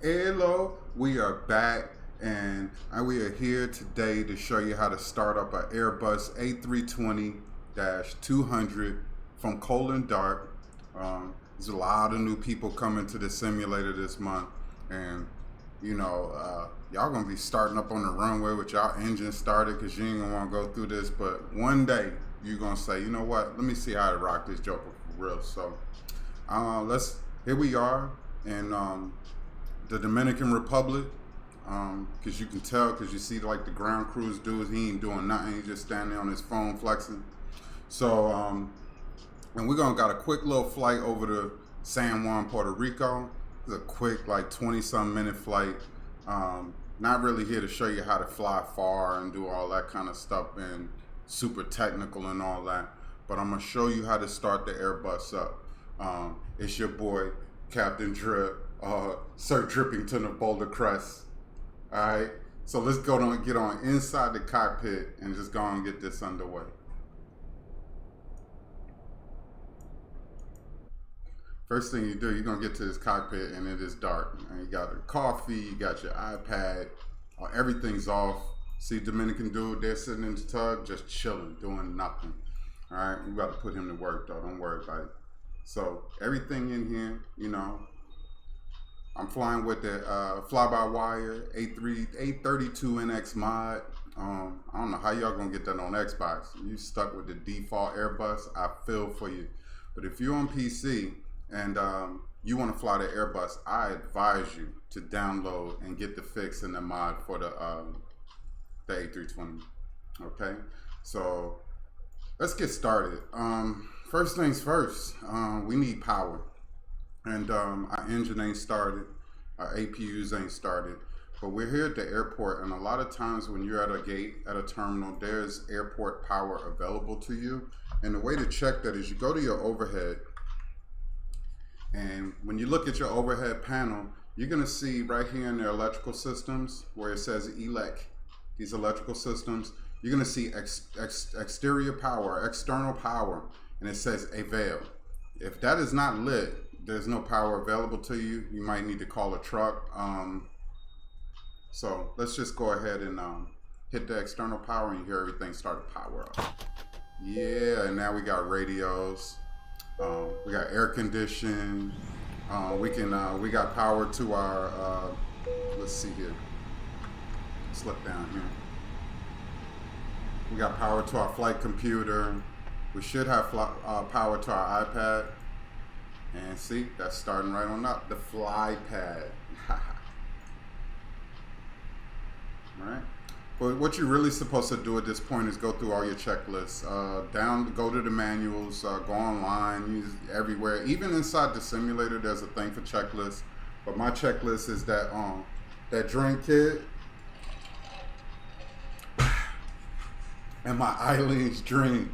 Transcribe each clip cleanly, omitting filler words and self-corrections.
Hello, we are back and we are here today to show you how to start up an Airbus A320-200 from cold and dark. There's a lot of new people coming to the simulator this month, and you know, y'all gonna be starting up on the runway with y'all engine started because you ain't gonna want to go through this, but one day you're gonna say, you know what, let me see how to rock this joker for real. So here we are in the Dominican Republic, because you can tell, because you see like the ground cruise dudes, he ain't doing nothing, he's just standing on his phone flexing. So and we're gonna got a quick little flight over to San Juan, Puerto Rico. It's a quick like 20-some minute flight. Not really here to show you how to fly far and do all that kind of stuff and super technical and all that, but I'm gonna show you how to start the Airbus up. It's your boy Captain Drip, Sir Drippington of Boulder Crest. All right, so let's get on inside the cockpit and just go and get this underway. First thing you do, you're gonna get to this cockpit and it is dark. And you got your coffee, you got your iPad, everything's off. See Dominican dude, they're sitting in the tug, just chilling, doing nothing. All right, we got to put him to work though, don't worry about it. So everything in here, you know, I'm flying with the fly-by-wire A320NEO mod. I don't know how y'all gonna get that on Xbox. You stuck with the default Airbus, I feel for you. But if you're on PC and you want to fly the Airbus, I advise you to download and get the fix and the mod for the A320. Okay, so let's get started. First things first, we need power. And our engine ain't started, our APUs ain't started, but we're here at the airport, and a lot of times when you're at a gate, at a terminal, there's airport power available to you. And the way to check that is you go to your overhead, and when you look at your overhead panel, you're gonna see right here in the electrical systems where it says ELEC, these electrical systems, you're gonna see exterior power, external power, and it says avail. If that is not lit, there's no power available to you. You might need to call a truck. So let's just go ahead and hit the external power, and you hear everything start to power up. Yeah, and now we got radios. We got air conditioning. We got power to our, let's see here. Slip down here. We got power to our flight computer. We should have power to our iPad. And see, that's starting right on up. The fly pad. Right? But what you're really supposed to do at this point is go through all your checklists. Go to the manuals, go online, use everywhere. Even inside the simulator, there's a thing for checklists. But my checklist is that drink kit and my Eileen's dream.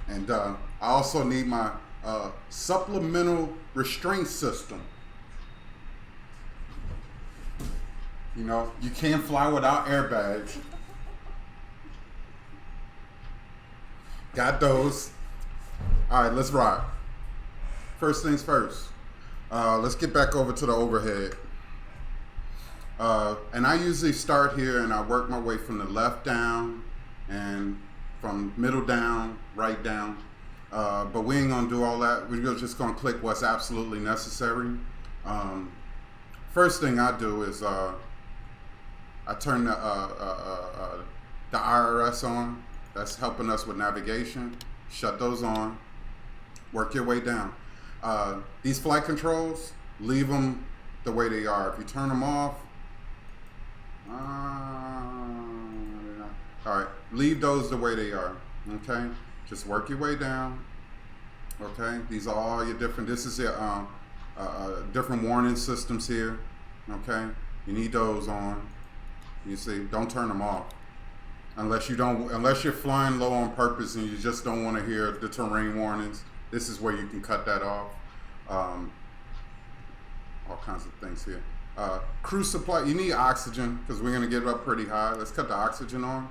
And I also need my supplemental restraint system. You know, you can't fly without airbags. Got those. All right, let's rock. First things first. Let's get back over to the overhead. And I usually start here and I work my way from the left down and from middle down, right down. But we ain't gonna do all that. We're just gonna click what's absolutely necessary. First thing I do is I turn the IRS on. That's helping us with navigation. Shut those on. Work your way down. These flight controls, leave them the way they are. If you turn them off, all right, leave those the way they are. Okay, just work your way down. Okay, these are all your different. This is your different warning systems here. Okay, you need those on. You see, don't turn them off unless you're flying low on purpose and you just don't want to hear the terrain warnings. This is where you can cut that off. All kinds of things here. Crew supply, you need oxygen because we're going to get up pretty high. Let's cut the oxygen on.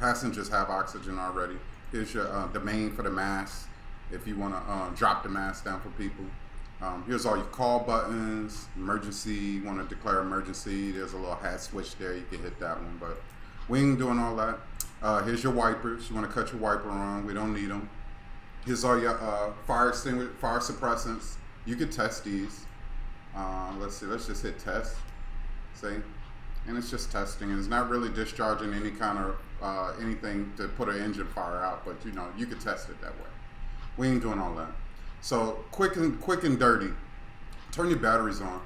Passengers have oxygen already. Here's your the main for the mask if you want to drop the mask down for people. Here's all your call buttons, emergency, you want to declare emergency, there's a little hat switch there, you can hit that one, but we ain't doing all that. Here's your wipers, you want to cut your wiper on, we don't need them. Here's all your fire suppressants, you could test these. Let's see, let's just hit test, see? And it's just testing, and it's not really discharging any kind of anything to put an engine fire out, but you know, you could test it that way. We ain't doing all that. So quick and dirty, turn your batteries on,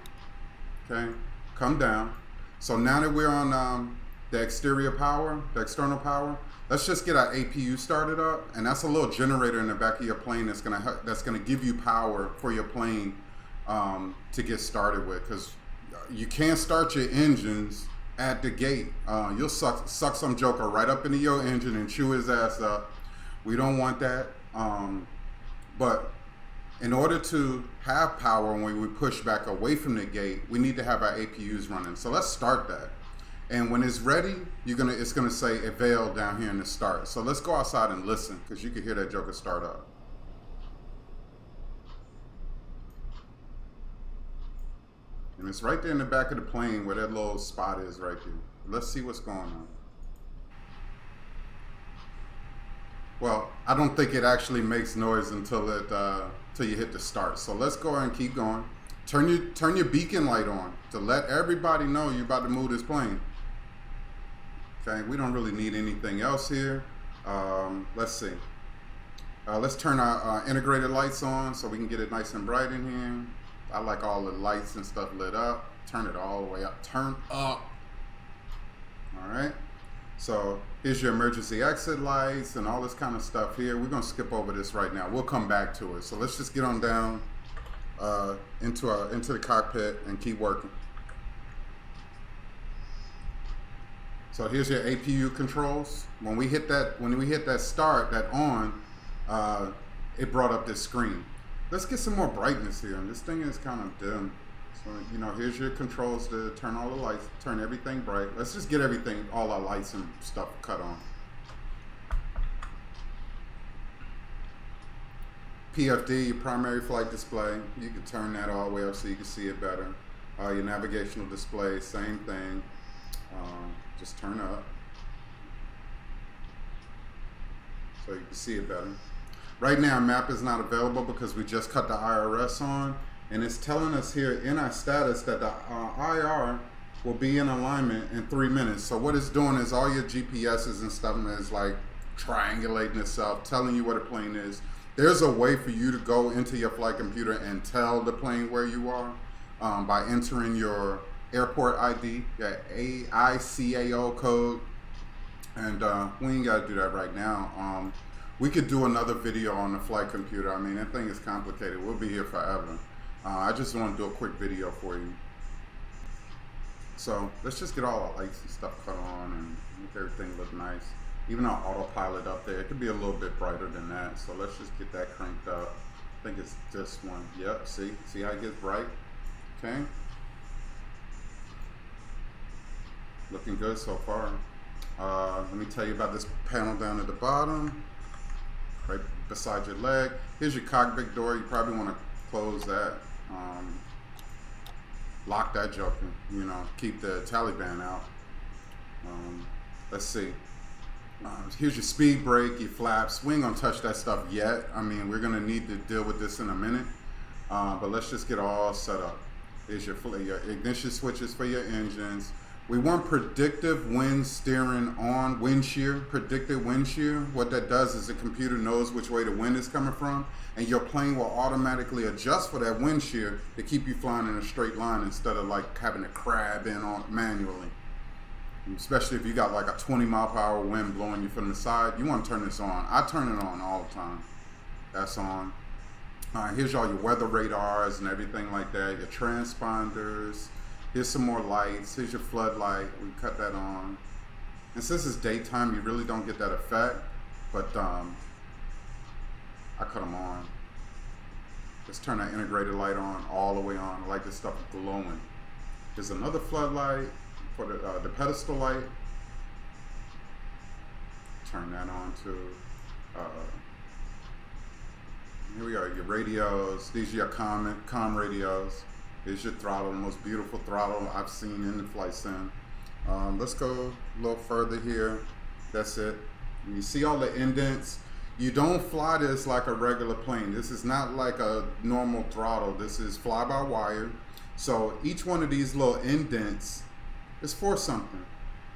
okay? Come down. So now that we're on the exterior power, the external power, let's just get our APU started up, and that's a little generator in the back of your plane that's gonna give you power for your plane to get started with, because you can't start your engines at the gate. You'll suck some joker right up into your engine and chew his ass up. We don't want that. But in order to have power when we push back away from the gate, we need to have our APUs running. So let's start that. And when it's ready, it's gonna say avail down here in the start. So let's go outside and listen, because you can hear that joker start up. And it's right there in the back of the plane where that little spot is right there. Let's see what's going on. Well, I don't think it actually makes noise until you hit the start. So let's go ahead and keep going. Turn your beacon light on to let everybody know you're about to move this plane. Okay, we don't really need anything else here. Let's see. Let's turn our integrated lights on so we can get it nice and bright in here. I like all the lights and stuff lit up. Turn it all the way up. Turn up. All right. So here's your emergency exit lights and all this kind of stuff here. We're gonna skip over this right now. We'll come back to it. So let's just get on down into the cockpit and keep working. So here's your APU controls. When we hit that start, that on, it brought up this screen. Let's get some more brightness here. And this thing is kind of dim. So, you know, here's your controls to turn all the lights, turn everything bright. Let's just get everything, all our lights and stuff cut on. PFD, your primary flight display. You can turn that all the way up so you can see it better. Your navigational display, same thing. Just turn up so you can see it better. Right now, map is not available because we just cut the IRS on. And it's telling us here in our status that the IR will be in alignment in 3 minutes. So what it's doing is all your GPSs and stuff is like triangulating itself, telling you where the plane is. There's a way for you to go into your flight computer and tell the plane where you are by entering your airport ID, your AICAO code. And we ain't got to do that right now. We could do another video on the flight computer. I mean, that thing is complicated. We'll be here forever. I just want to do a quick video for you. So let's just get all our lights and stuff cut on and make everything look nice. Even our autopilot up there, it could be a little bit brighter than that. So let's just get that cranked up. I think it's this one. Yep, see how it gets bright? Okay. Looking good so far. Let me tell you about this panel down at the bottom, right beside your leg. Here's your cockpit door. You probably want to close that. Lock that joker, you know, keep the Taliban out. Let's see. Here's your speed brake, your flaps. We ain't gonna touch that stuff yet. I mean, we're gonna need to deal with this in a minute. But let's just get all set up. Here's your ignition switches for your engines. We want predictive wind steering on, wind shear, predicted wind shear. What that does is the computer knows which way the wind is coming from, and your plane will automatically adjust for that wind shear to keep you flying in a straight line instead of like having to crab in on manually. Especially if you got like a 20-mile-per-hour wind blowing you from the side, you want to turn this on. I turn it on all the time. That's on. Here's all your weather radars and everything like that, your transponders. Here's some more lights. Here's your floodlight. We cut that on. And since it's daytime, you really don't get that effect, but I cut them on. Let's turn that integrated light on all the way on. I like this stuff glowing. There's another floodlight for the pedestal light. Turn that on too. Here we are, your radios. These are your comm radios. Here's your throttle, the most beautiful throttle I've seen in the flight sim. Let's go a little further here. That's it. You see all the indents. You don't fly this like a regular plane. This is not like a normal throttle. This is fly-by-wire. So each one of these little indents is for something.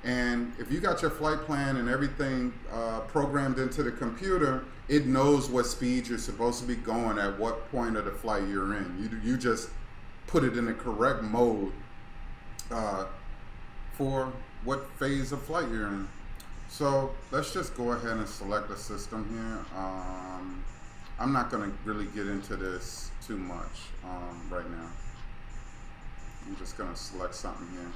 And if you got your flight plan and everything programmed into the computer, it knows what speed you're supposed to be going at what point of the flight you're in. You just put it in the correct mode for what phase of flight you're in. So let's just go ahead and select the system here. I'm not going to really get into this too much right now. I'm just going to select something here.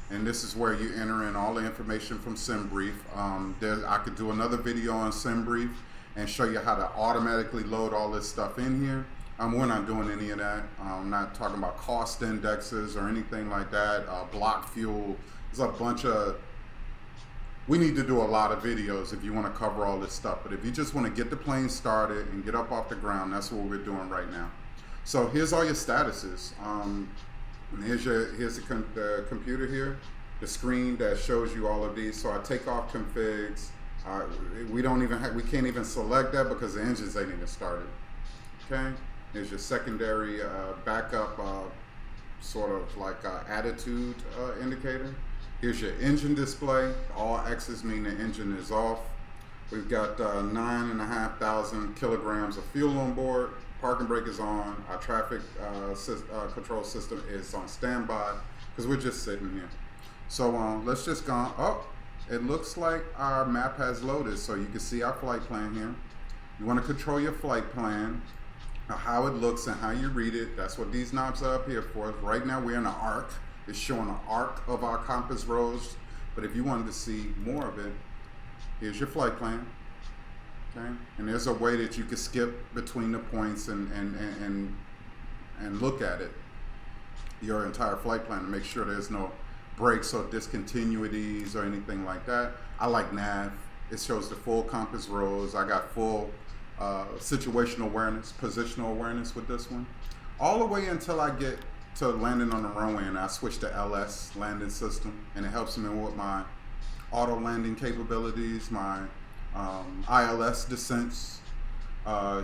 And this is where you enter in all the information from SimBrief. I could do another video on SimBrief and show you how to automatically load all this stuff in here. We're not doing any of that. I'm not talking about cost indexes or anything like that. Block fuel. There's a bunch of... We need to do a lot of videos if you want to cover all this stuff. But if you just want to get the plane started and get up off the ground, that's what we're doing right now. So here's all your statuses. Here's the computer here, the screen that shows you all of these. So I take off configs. We can't even select that because the engines ain't even started. Okay. Here's your secondary backup, sort of like attitude indicator. Here's your engine display. All X's mean the engine is off. We've got 9,500 kilograms of fuel on board. Parking brake is on. Our traffic control system is on standby because we're just sitting here. So let's just go. Oh, it looks like our map has loaded, so you can see our flight plan here. You want to control your flight plan, how it looks and how you read it. That's what these knobs are up here for. Right now we're in an arc. It's showing an arc of our compass rose. But if you wanted to see more of it, here's your flight plan. Okay, and there's a way that you can skip between the points and look at it, your entire flight plan, to make sure there's no breaks or discontinuities or anything like that. I like nav. It shows the full compass rose. I got full situational awareness, positional awareness with this one, all the way until I get to landing on the runway, and I switch to LS landing system, and it helps me with my auto landing capabilities, my ILS descents.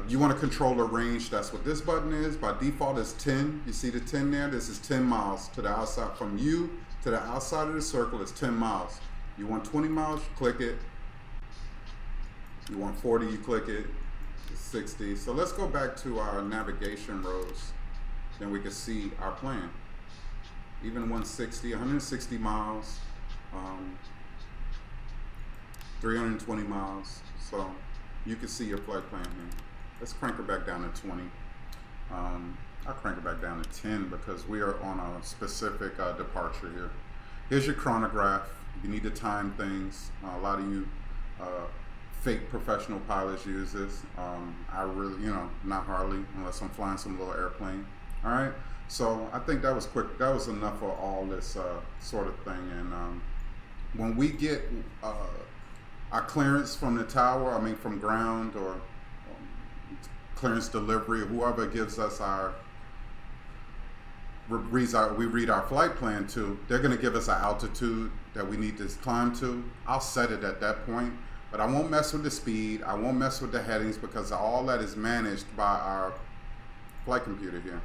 You want to control the range. That's what this button is. By default is 10. You see the 10 there? This is 10 miles to the outside. From you to the outside of the circle is 10 miles. You want 20 miles, you click it. You want 40, you click it. 60. So let's go back to our navigation rows. Then we can see our plan. Even 160 miles. 320 miles, so you can see your flight plan here. Let's crank it back down to 20. I'll crank it back down to 10 because we are on a specific departure here. Here's your chronograph. You need to time things. A lot of you fake professional pilots use this. I really, not hardly, unless I'm flying some little airplane. All right, so I think that was quick. That was enough of all this sort of thing. And when we get our clearance from the tower, from ground, or clearance delivery, or whoever gives us we read our flight plan to, they're going to give us an altitude that we need to climb to. I'll set it at that point, but I won't mess with the speed. I won't mess with the headings because all that is managed by our flight computer here.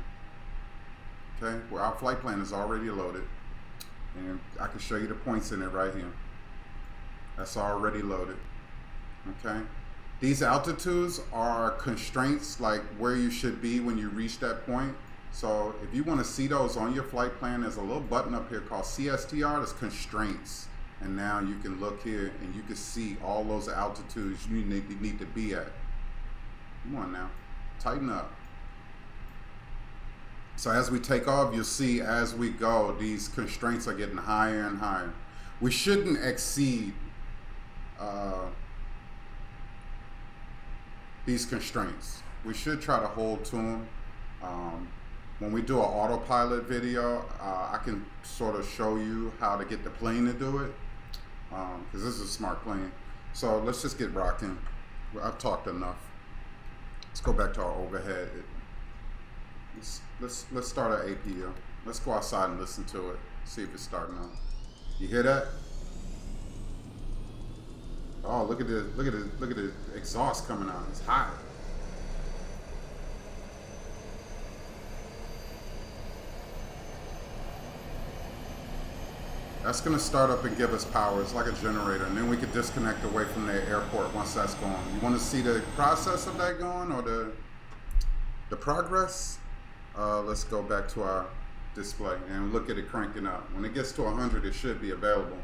Okay, well, our flight plan is already loaded, and I can show you the points in it right here. That's already loaded. Okay, these altitudes are constraints, like where you should be when you reach that point. So if you want to see those on your flight plan, there's a little button up here called CSTR. That's constraints, and now you can look here and you can see all those altitudes you need to be at. Come on now, tighten up. So as we take off, you'll see as we go, these constraints are getting higher and higher. We shouldn't exceed these constraints. We should try to hold to them. When we do an autopilot video, I can sort of show you how to get the plane to do it, because this is a smart plane. So let's just get rocking. I've talked enough. Let's go back to our overhead. Let's start our APU. Let's go outside and listen to it. See if it's starting up. You hear that? Oh, look at the exhaust coming out. It's hot. That's gonna start up and give us power. It's like a generator, and then we can disconnect away from the airport once that's going. You want to see the process of that going, or the progress? Let's go back to our display and look at it cranking up. When it gets to 100, it should be available.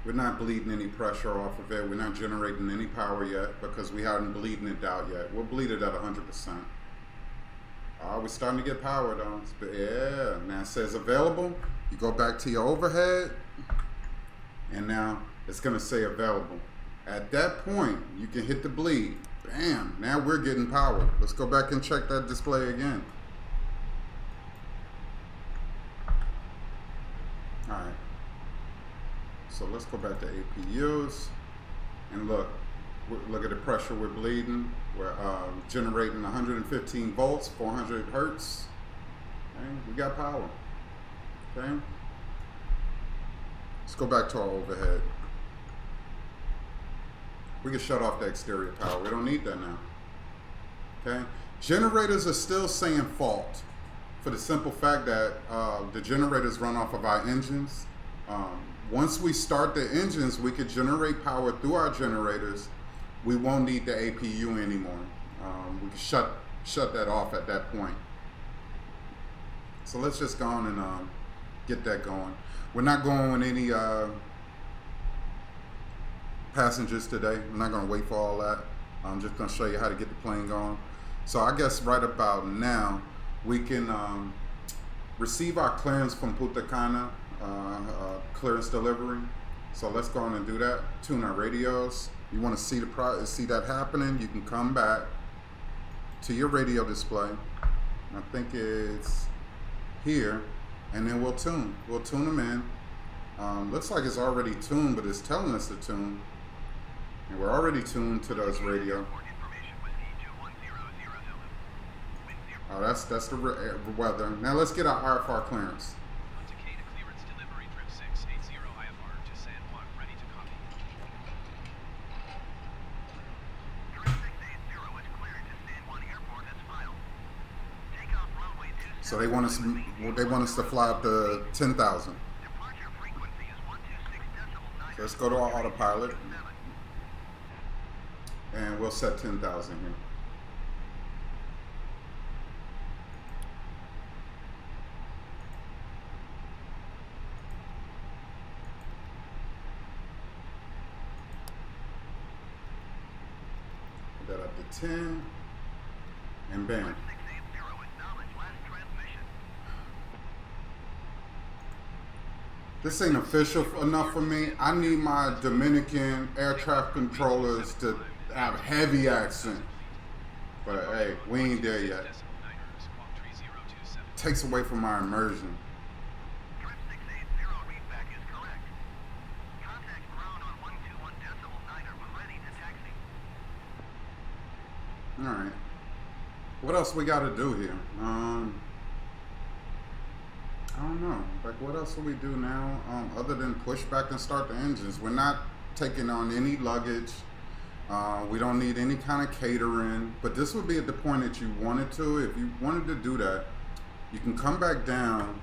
We're not bleeding any pressure off of it. We're not generating any power yet because we haven't bleeding it out yet. We'll bleed it at 100%. We're starting to get power though. Yeah, now it says available. You go back to your overhead, and now it's gonna say available. At that point, you can hit the bleed. Bam, now we're getting power. Let's go back and check that display again. All right, so let's go back to APUs, and look at the pressure we're bleeding. We're generating 115 volts, 400 hertz. Okay, we got power. Okay, let's go back to our overhead. We can shut off the exterior power. We don't need that now. Okay, generators are still saying fault for the simple fact that the generators run off of our engines. Once we start the engines, we could generate power through our generators. We won't need the APU anymore. We can shut that off at that point. So let's just go on and get that going. We're not going with any passengers today. We're not going to wait for all that. I'm just going to show you how to get the plane going. So I guess right about now we can receive our clearance from Punta Cana, clearance delivery. So let's go on and do that. Tune our radios. You want to see see that happening? You can come back to your radio display. I think it's here, and then we'll tune. We'll tune them in. Looks like it's already tuned, but it's telling us to tune, and we're already tuned to those radio. Oh, that's the weather. Now let's get our IFR clearance. So they want us to fly up to 10,000. So let's go to our autopilot, and we'll set 10,000 here. Put that up to 10, and bam. This ain't official enough for me. I need my Dominican air traffic controllers to have heavy accent. But hey, we ain't there yet. Takes away from our immersion. Alright. What else we gotta do here? I don't know. Like, what else do we do now other than push back and start the engines? We're not taking on any luggage. We don't need any kind of catering. But this would be at the point that you wanted to. If you wanted to do that, you can come back down,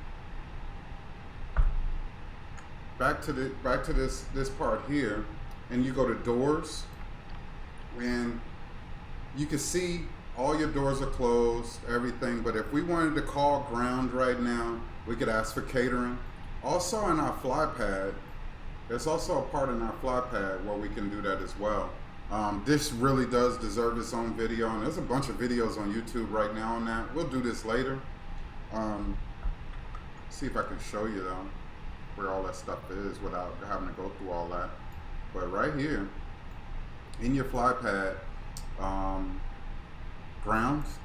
back to this part here, and you go to doors, and you can see all your doors are closed, everything. But if we wanted to call ground right now, we could ask for catering. Also in our fly pad, there's also a part in our fly pad where we can do that as well. This really does deserve its own video, and there's a bunch of videos on YouTube right now on that. We'll do this later. See if I can show you though where all that stuff is without having to go through all that. But right here in your fly pad, grounds,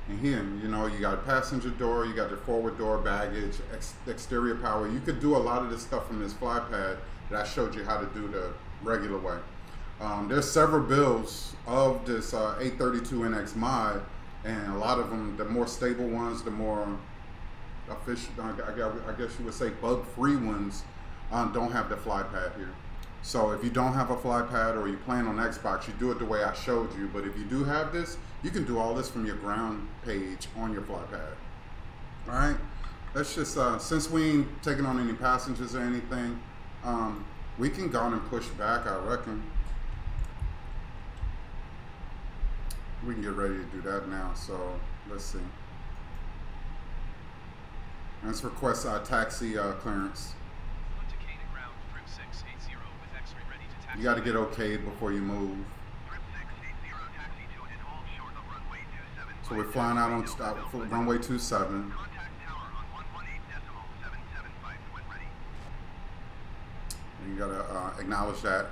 and here, you know, you got a passenger door, you got your forward door, baggage, exterior power. You could do a lot of this stuff from this fly pad that I showed you how to do the regular way. There's several builds of this A320NEO mod, and a lot of them, the more stable ones, the more official, I guess you would say bug-free ones, don't have the fly pad here. So if you don't have a fly pad or you plan on Xbox, you do it the way I showed you. But if you do have this, you can do all this from your ground page on your fly pad. All right, let's just, since we ain't taking on any passengers or anything, we can go on and push back, I reckon. We can get ready to do that now, so let's see. Let's request our taxi clearance. You got to get okayed before you move. So we're flying out on runway 27. You got to acknowledge that.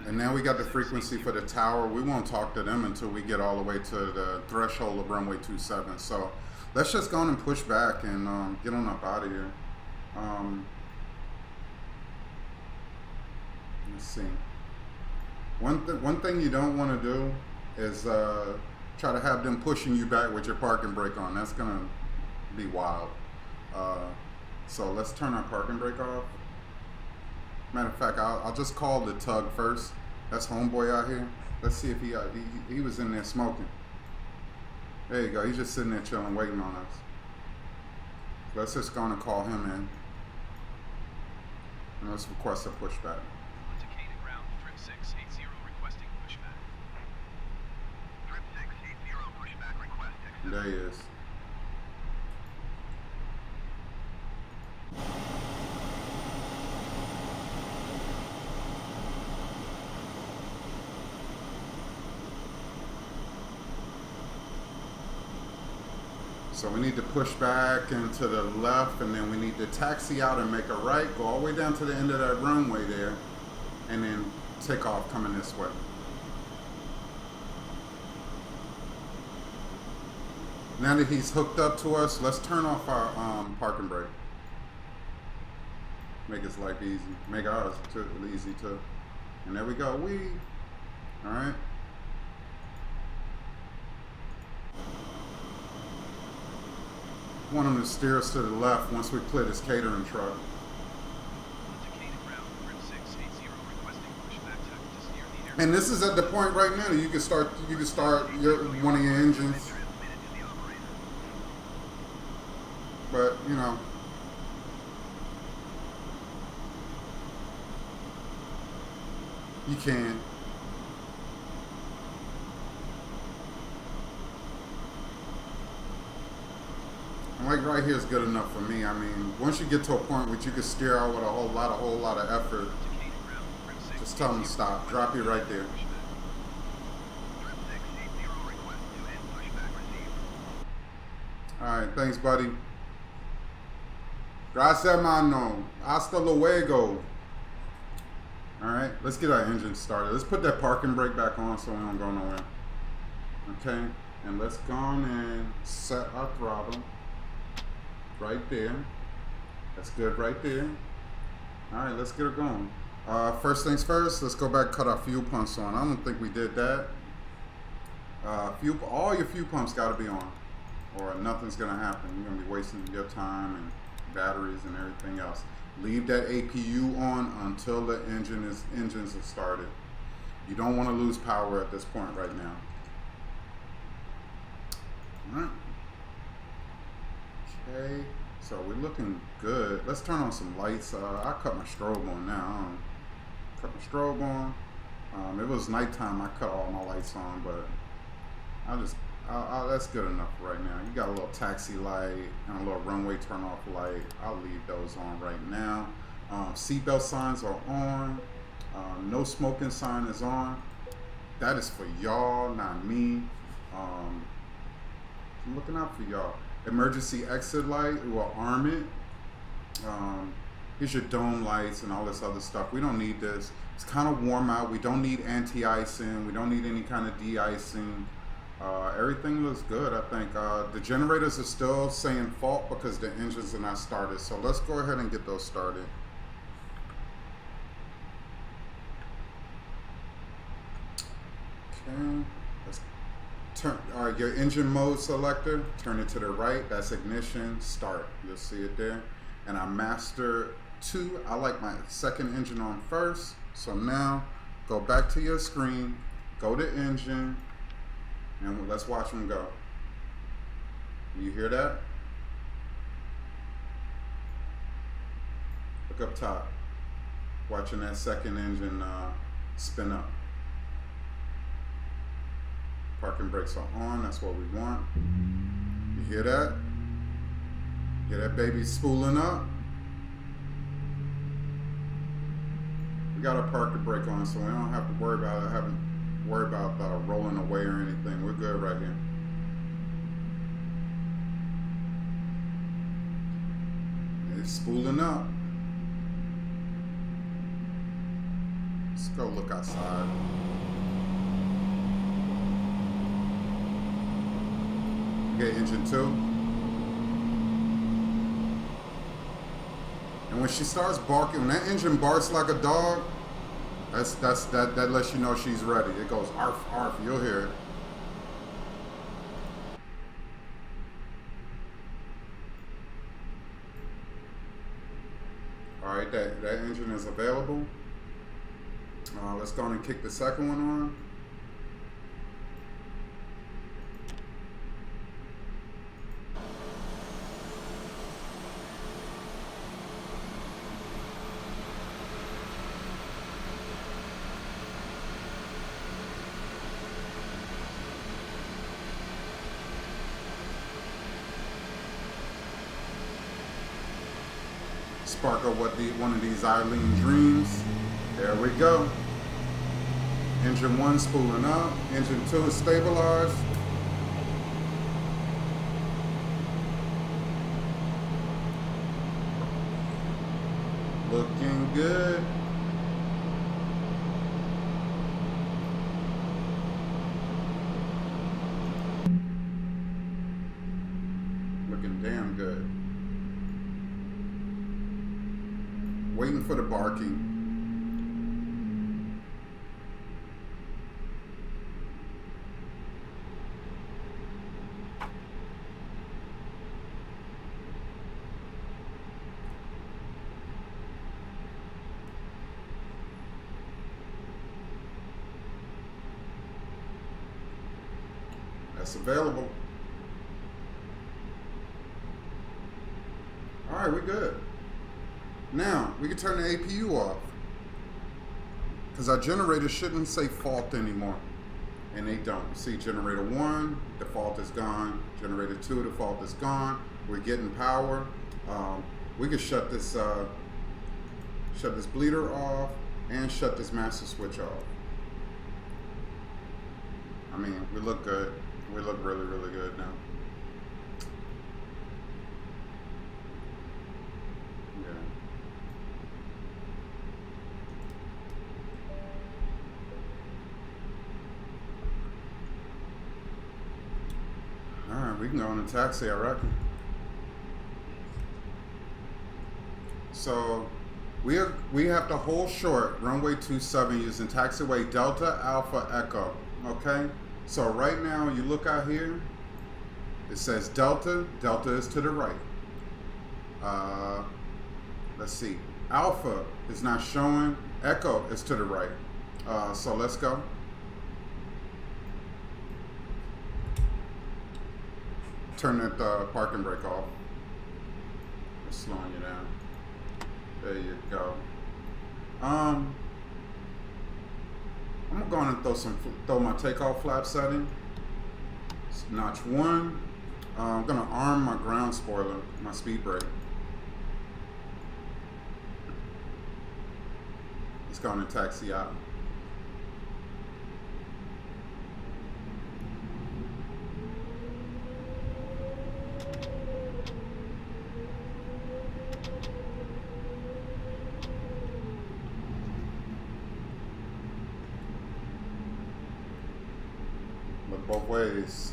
And now we got the frequency for the tower. We won't talk to them until we get all the way to the threshold of runway 27. So let's just go on and push back and get on up out of here. Let's see. One thing you don't want to do is try to have them pushing you back with your parking brake on. That's gonna be wild. So let's turn our parking brake off. Matter of fact, I'll just call the tug first. That's homeboy out here. Let's see if he was in there smoking. There you go. He's just sitting there chilling, waiting on us. Let's just go and call him in. And let's request a pushback. There he is. So we need to push back and to the left, and then we need to taxi out and make a right, go all the way down to the end of that runway there, and then take off coming this way. Now that he's hooked up to us, let's turn off our parking brake. Make his life easy. Make ours too easy too. And there we go. All right. Want him to steer us to the left once we clear this catering truck. And this is at the point right now that you can start one of your engines. But, you know, you can. Like right here is good enough for me. I mean, once you get to a point where you can steer out with a whole lot of effort, just tell them to stop. Drop you right there. All right, thanks, buddy. Gracias, mano. Hasta luego. All right, let's get our engine started. Let's put that parking brake back on so we don't go nowhere. Okay, and let's go on and set our throttle. Right there. That's good right there. All right, let's get it going. First things first, let's go back and cut our fuel pumps on. I don't think we did that. All your fuel pumps got to be on, or nothing's going to happen. You're going to be wasting your time and batteries and everything else. Leave that APU on until the engines are started. You don't want to lose power at this point right now. All right. Okay, so we're looking good. Let's turn on some lights. I cut my strobe on now. Cut my strobe on. It was nighttime. I cut all my lights on, but that's good enough right now. You got a little taxi light and a little runway turn off light. I'll leave those on right now. Seatbelt signs are on. No smoking sign is on. That is for y'all, not me. I'm looking out for y'all. Emergency exit light, we'll arm it. Here's your dome lights and all this other stuff. We don't need this. It's kind of warm out. We don't need anti-icing. We don't need any kind of de-icing. Everything looks good, I think. The generators are still saying fault because the engines are not started. So let's go ahead and get those started. Your engine mode selector, turn it to the right. That's ignition, start. You'll see it there. And I master 2. I like my second engine on first. So now go back to your screen, go to engine, and let's watch them go. You hear that? Look up top. Watching that second engine spin up. Parking brakes are on, that's what we want. You hear that? Hear that baby spooling up? We got our parking brake on, so we don't have to worry about rolling away or anything. We're good right here. It's spooling up. Let's go look outside. Okay, engine 2. And when she starts barking, when that engine barks like a dog, that lets you know she's ready. It goes arf, arf, you'll hear it. All right, that engine is available. Let's go and kick the second one on. Spark up one of these Eileen dreams. There we go. Engine 1 spooling up. Engine 2 is stabilized. Looking good. Looking damn good. Waiting for the barking. That's available. All right, we're good. Now, we can turn the APU off because our generator shouldn't say fault anymore, and they don't. You see generator 1, the fault is gone. Generator 2, the fault is gone. We're getting power. We can shut this bleeder off and shut this master switch off. I mean, we look good. We look really, really good now. We can go on a taxi, I reckon. So we have to hold short runway 27 using taxiway Delta Alpha Echo. Okay. So right now you look out here. It says Delta. Delta is to the right. Let's see. Alpha is not showing. Echo is to the right. So let's go. Turn that parking brake off. It's slowing you down. There you go. I'm going to throw my takeoff flap setting. It's notch 1. I'm going to arm my ground spoiler, my speed brake. It's going to taxi out. Look both ways.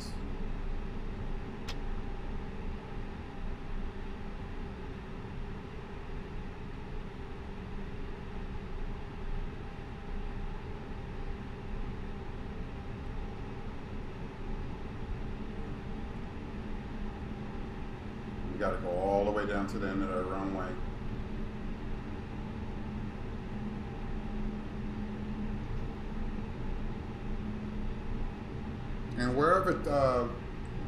You got to go all the way down to the end of the runway. And wherever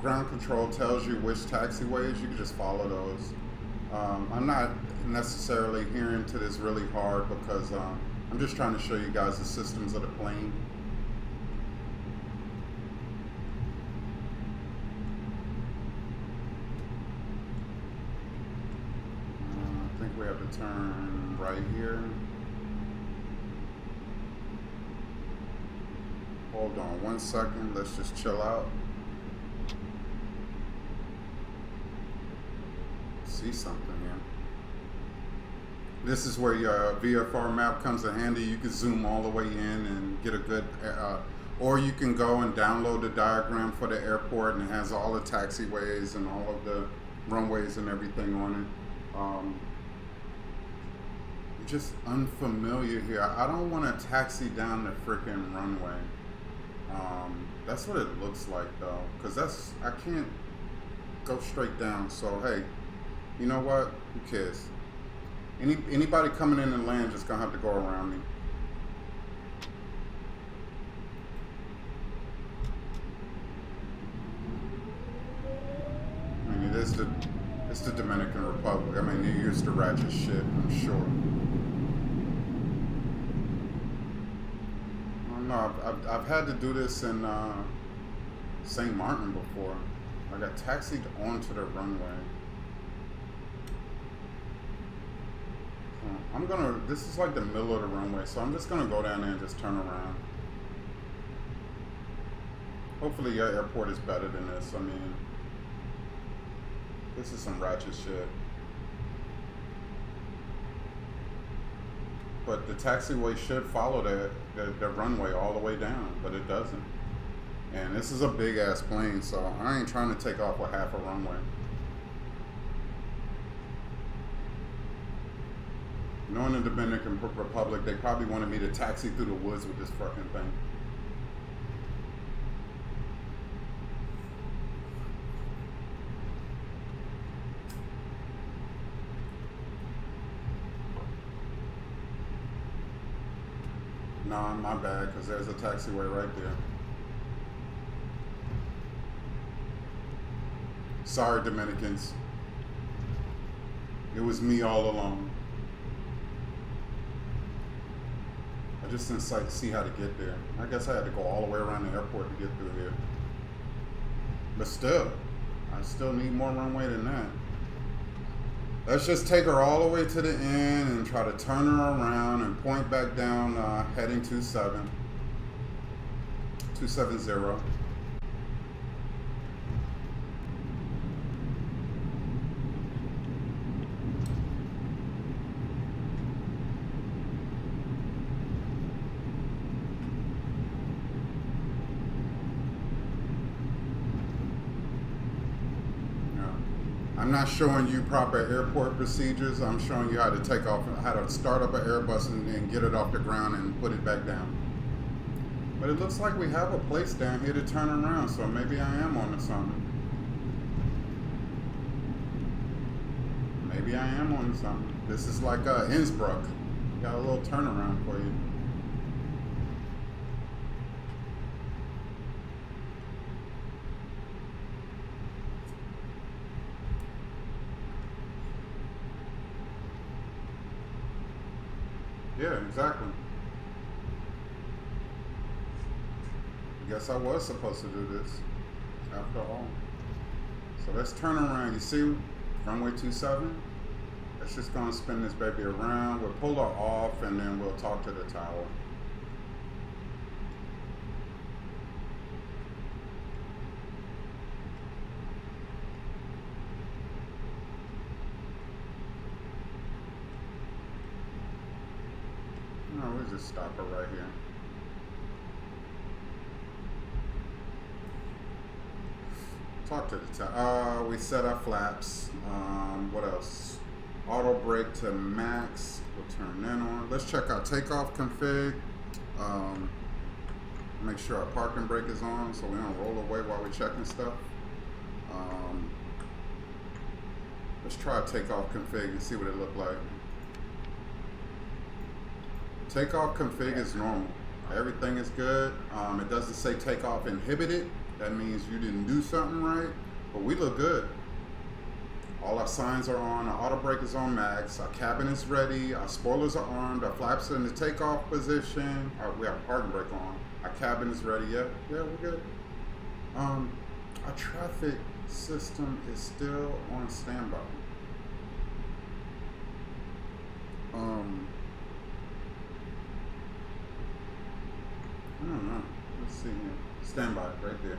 ground control tells you which taxiways, you can just follow those. I'm not necessarily hearing to this really hard because I'm just trying to show you guys the systems of the plane. I think we have to turn right here. Hold on 1 second, let's just chill out. See something here. This is where your VFR map comes in handy. You can zoom all the way in and get a good, or you can go and download the diagram for the airport, and it has all the taxiways and all of the runways and everything on it. Just unfamiliar here. I don't want to taxi down the freaking runway. That's what it looks like though, because I can't go straight down. So hey, you know what? Who cares? Anybody coming in and land just gonna have to go around me. I mean, it's the Dominican Republic. I mean, they're used to ratchet shit, I'm sure. No, I've had to do this in St. Martin before. I got taxied onto the runway. So this is like the middle of the runway, so I'm just gonna go down there and just turn around. Hopefully your airport is better than this. I mean, this is some ratchet shit. But the taxiway should follow the runway all the way down, but it doesn't. And this is a big ass plane, so I ain't trying to take off with half a runway. Knowing the Dominican Republic, they probably wanted me to taxi through the woods with this fucking thing. Nah, my bad, because there's a taxiway right there. Sorry, Dominicans. It was me all along. I just didn't see how to get there. I guess I had to go all the way around the airport to get through here. But still, I still need more runway than that. Let's just take her all the way to the end and try to turn her around and point back down, heading 270. I'm not showing you proper airport procedures. I'm showing you how to take off, how to start up an Airbus and get it off the ground and put it back down. But it looks like we have a place down here to turn around, so maybe I am onto something. Maybe I am onto something. This is like Innsbruck. Got a little turnaround for you. Yeah, exactly. I guess I was supposed to do this, after all. So let's turn around. You see, runway 27? Let's just go and spin this baby around. We'll pull her off, and then we'll talk to the tower. No, we'll just stop her right here. Talk to the tower. We set our flaps. What else? Auto brake to max. We'll turn that on. Let's check our takeoff config. Make sure our parking brake is on so we don't roll away while we're checking stuff. Let's try a takeoff config and see what it looked like. Takeoff config is normal. Everything is good. It doesn't say takeoff inhibited. That means you didn't do something right, but we look good. All our signs are on, our auto brake is on max, our cabin is ready, our spoilers are armed, our flaps are in the takeoff position, we have parking brake on, our cabin is ready, yeah, we're good. Our traffic system is still on standby. I don't know, let's see here, standby right there.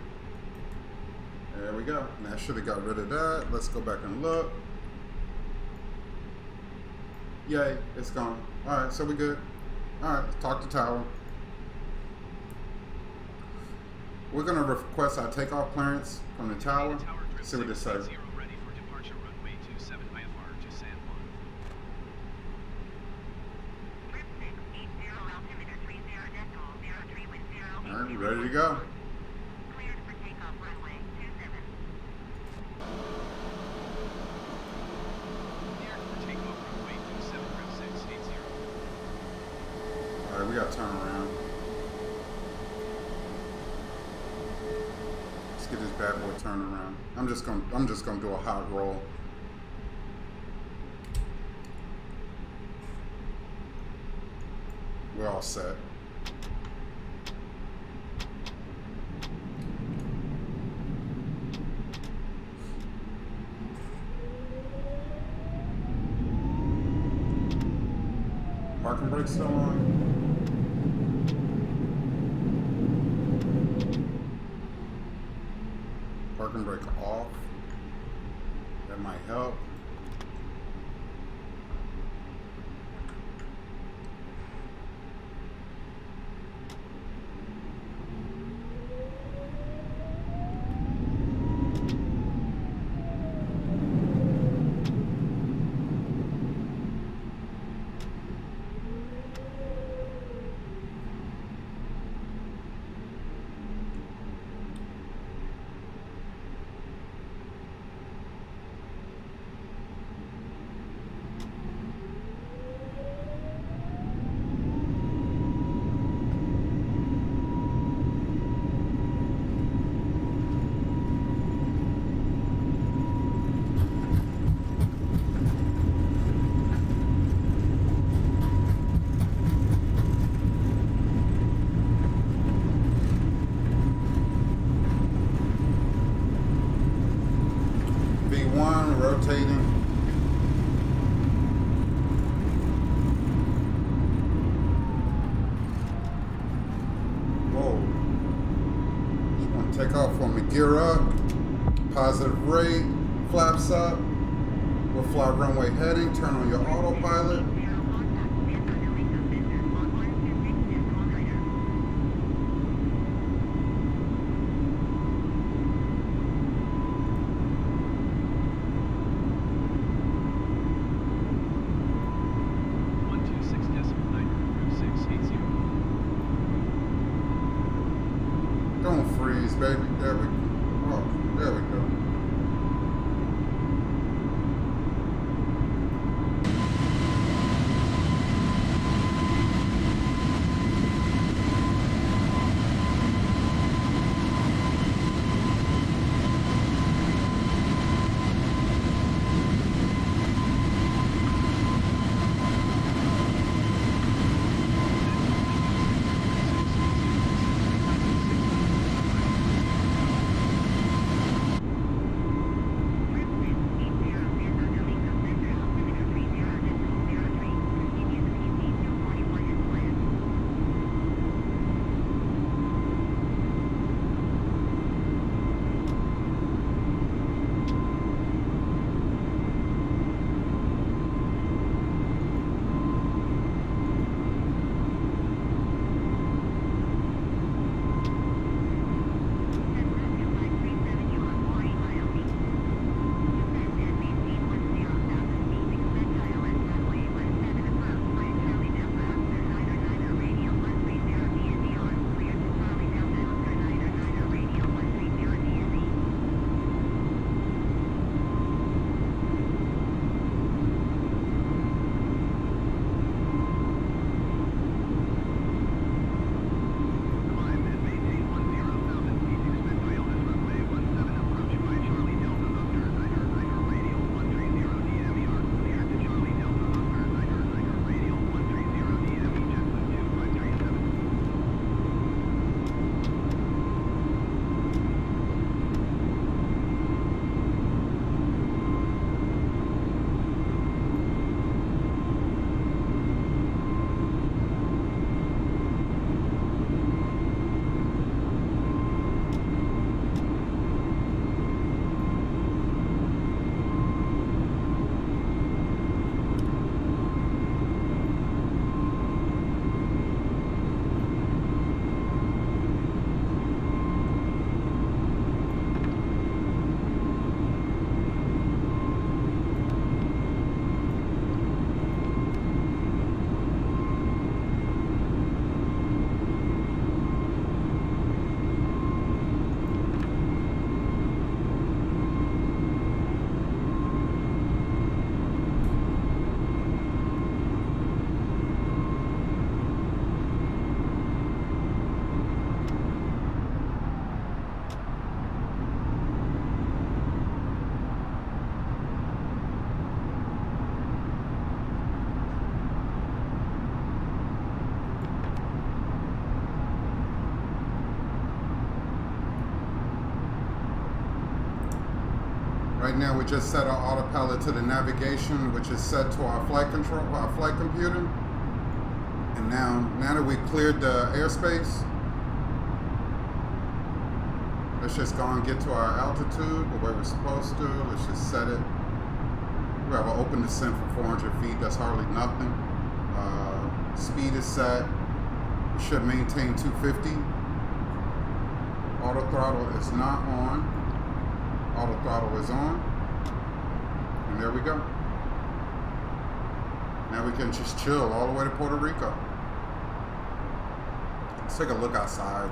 There we go. And I should have got rid of that. Let's go back and look. Yay, it's gone. All right, so we good. All right, talk to tower. We're gonna request our takeoff clearance from the tower. See what it says. All right, we ready to go. Alright, we gotta turn around. Let's get this bad boy turned around. I'm just gonna do a hot roll. We're all set. Parking brake still on. Parking brake off. That might help. Rotating. Whoa. Just want to take off on me. Gear up. Positive rate. Flaps up. We'll fly runway heading. Turn on your autopilot. Don't freeze, baby. There we go. Oh, there we go. Right now we just set our autopilot to the navigation, which is set to our flight control, our flight computer. And now that we cleared the airspace, let's just go and get to our altitude the way we're supposed to. Let's just set it. We have an open descent for 400 feet. That's hardly nothing. Speed is set. We should maintain 250. Auto throttle is not on. Auto throttle is on. And there we go. Now we can just chill all the way to Puerto Rico. Let's take a look outside.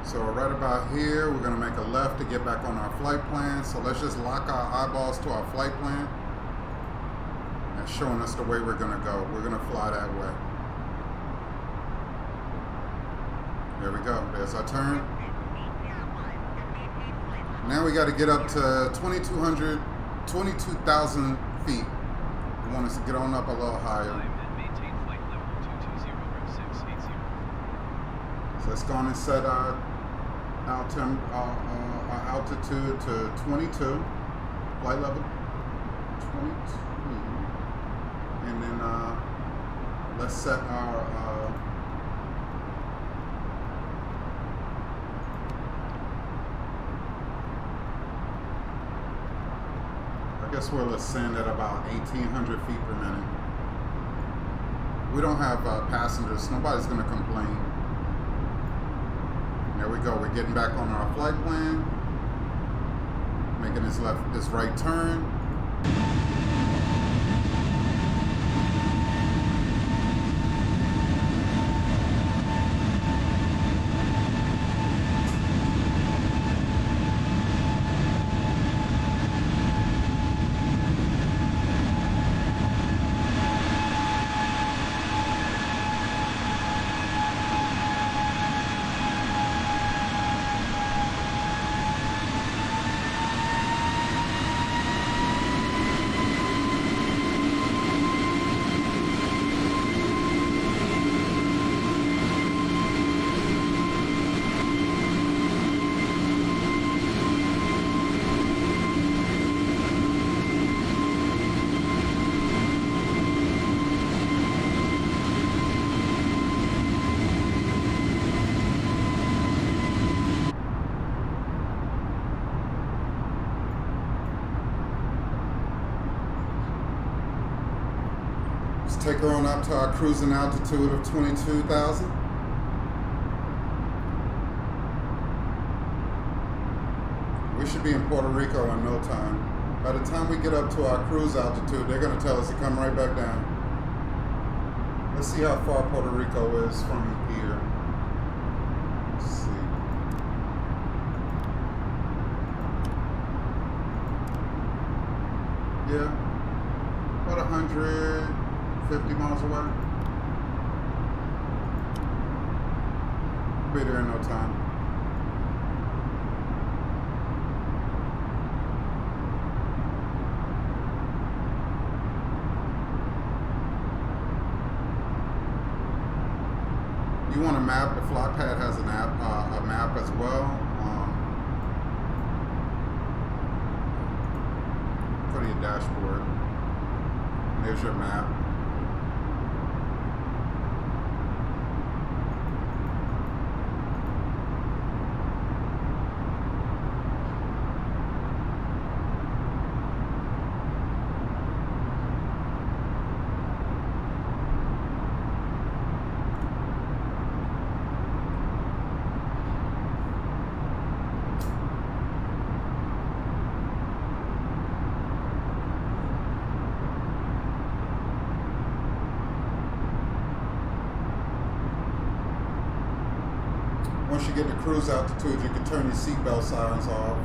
So right about here, we're gonna make a left to get back on our flight plan. So let's just lock our eyeballs to our flight plan. That's showing us the way we're gonna go. We're gonna fly that way. There we go, there's our turn. Now we gotta get up to 22,000 feet. We want us to get on up a little higher. So let's go on and set our altitude to 22, flight level 22, and then let's set our I guess we'll ascend at about 1,800 feet per minute. We don't have passengers, nobody's gonna complain. There we go, we're getting back on our flight plan, making this right turn. Take her on up to our cruising altitude of 22,000. We should be in Puerto Rico in no time. By the time we get up to our cruise altitude, they're going to tell us to come right back down. Let's see how far Puerto Rico is from here. Let's see. Yeah, about 150 miles away. Be there in no time. You want a map? The FlyPad has an app, a map as well. Go to your dashboard. There's your map. once you get to cruise altitude, you can turn your seatbelt signs off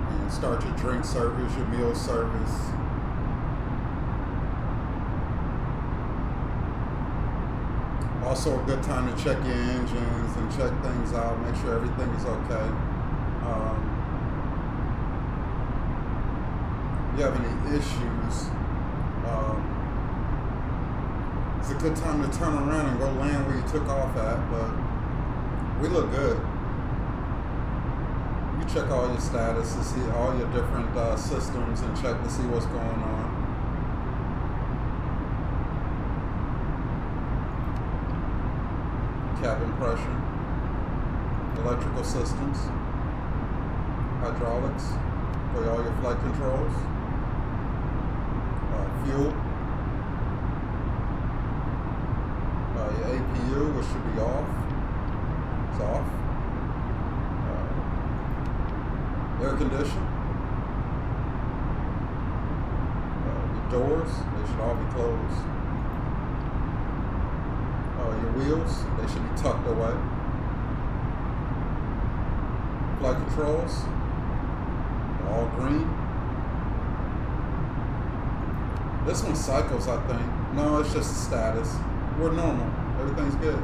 and start your drink service, your meal service. Also a good time to check your engines and check things out, make sure everything is okay. If you have any issues, it's a good time to turn around and go land where you took off at, but we look good. You check all your status to see all your different systems and check to see what's going on. Cabin pressure, electrical systems, hydraulics for all your flight controls, fuel, your APU, which should be off, it's off, air conditioning, your doors, they should all be closed. Your wheels, they should be tucked away. Flight controls, they're all green. This one cycles, I think. No, it's just status. We're normal. Everything's good.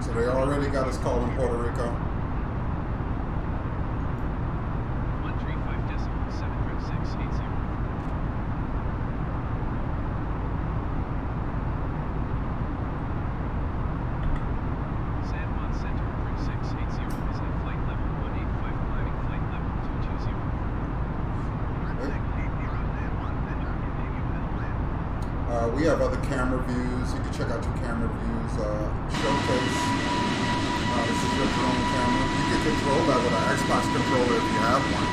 So they already got us called in Puerto Rico. 135.73680. San Juan Center 3680 is at flight level 185, climbing flight level 220. We have other camera views. You can check out your camera views. Showcase. This is your drone camera. You can control that with an Xbox controller if you have one.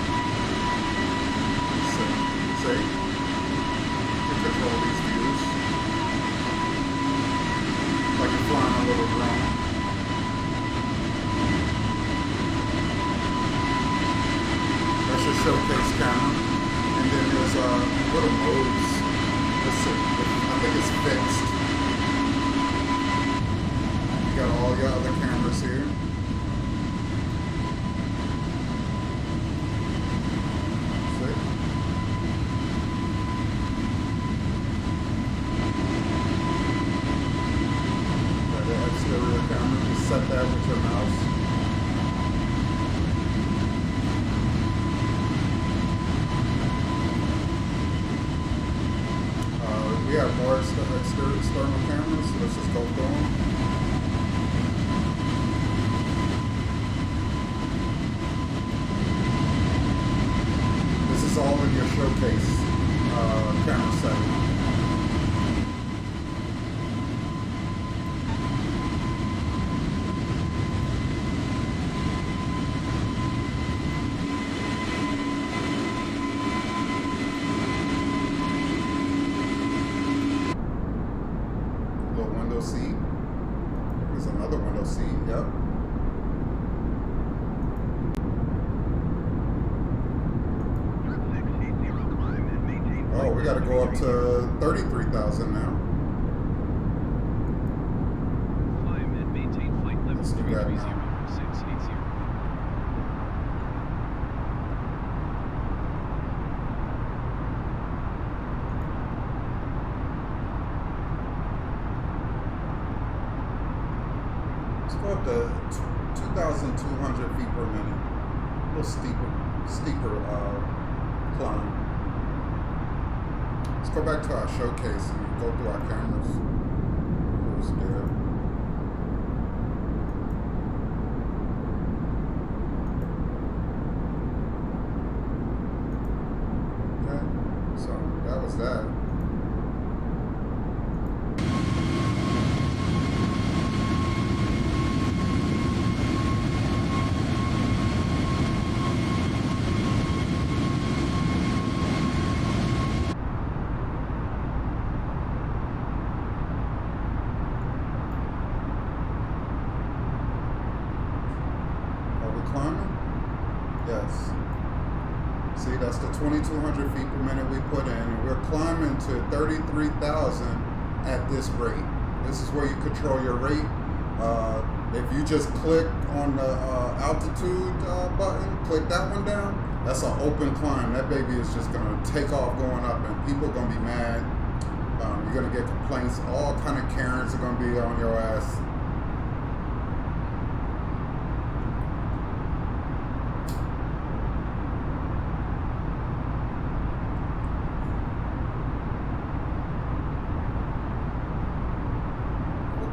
See? You can control these views. Like you're flying a little drone. That's your showcase camera. And then there's little modes. I think it's fixed. You got all your other cameras here. See? Got the exterior camera. You set that with your mouse. We have more external cameras, so let's just go through them. This is all in your showcase camera setting. Window seat. There's another window seat, yep. Oh, we gotta go up to 33,000 now. Climb and maintain flight level 230.680. Go up to 2,200 feet per minute. A little steeper climb. Let's go back to our showcase and go through our cameras. Cruise there. Okay, so that was that. 2,200 feet per minute we put in, and we're climbing to 33,000 at this rate. This is where you control your rate. If you just click on the altitude button, click that one down, that's an open climb. That baby is just gonna take off going up, and people are gonna be mad. You're gonna get complaints. All kind of Karens are gonna be on your ass.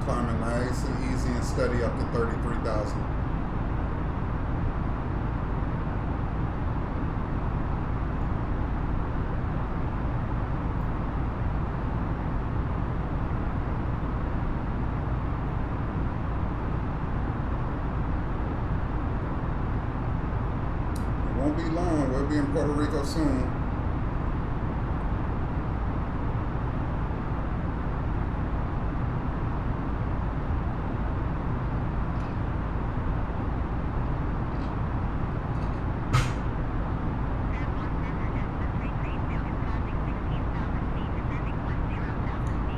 Climbing nice and easy and steady up to 33,000. It won't be long. We'll be in Puerto Rico soon.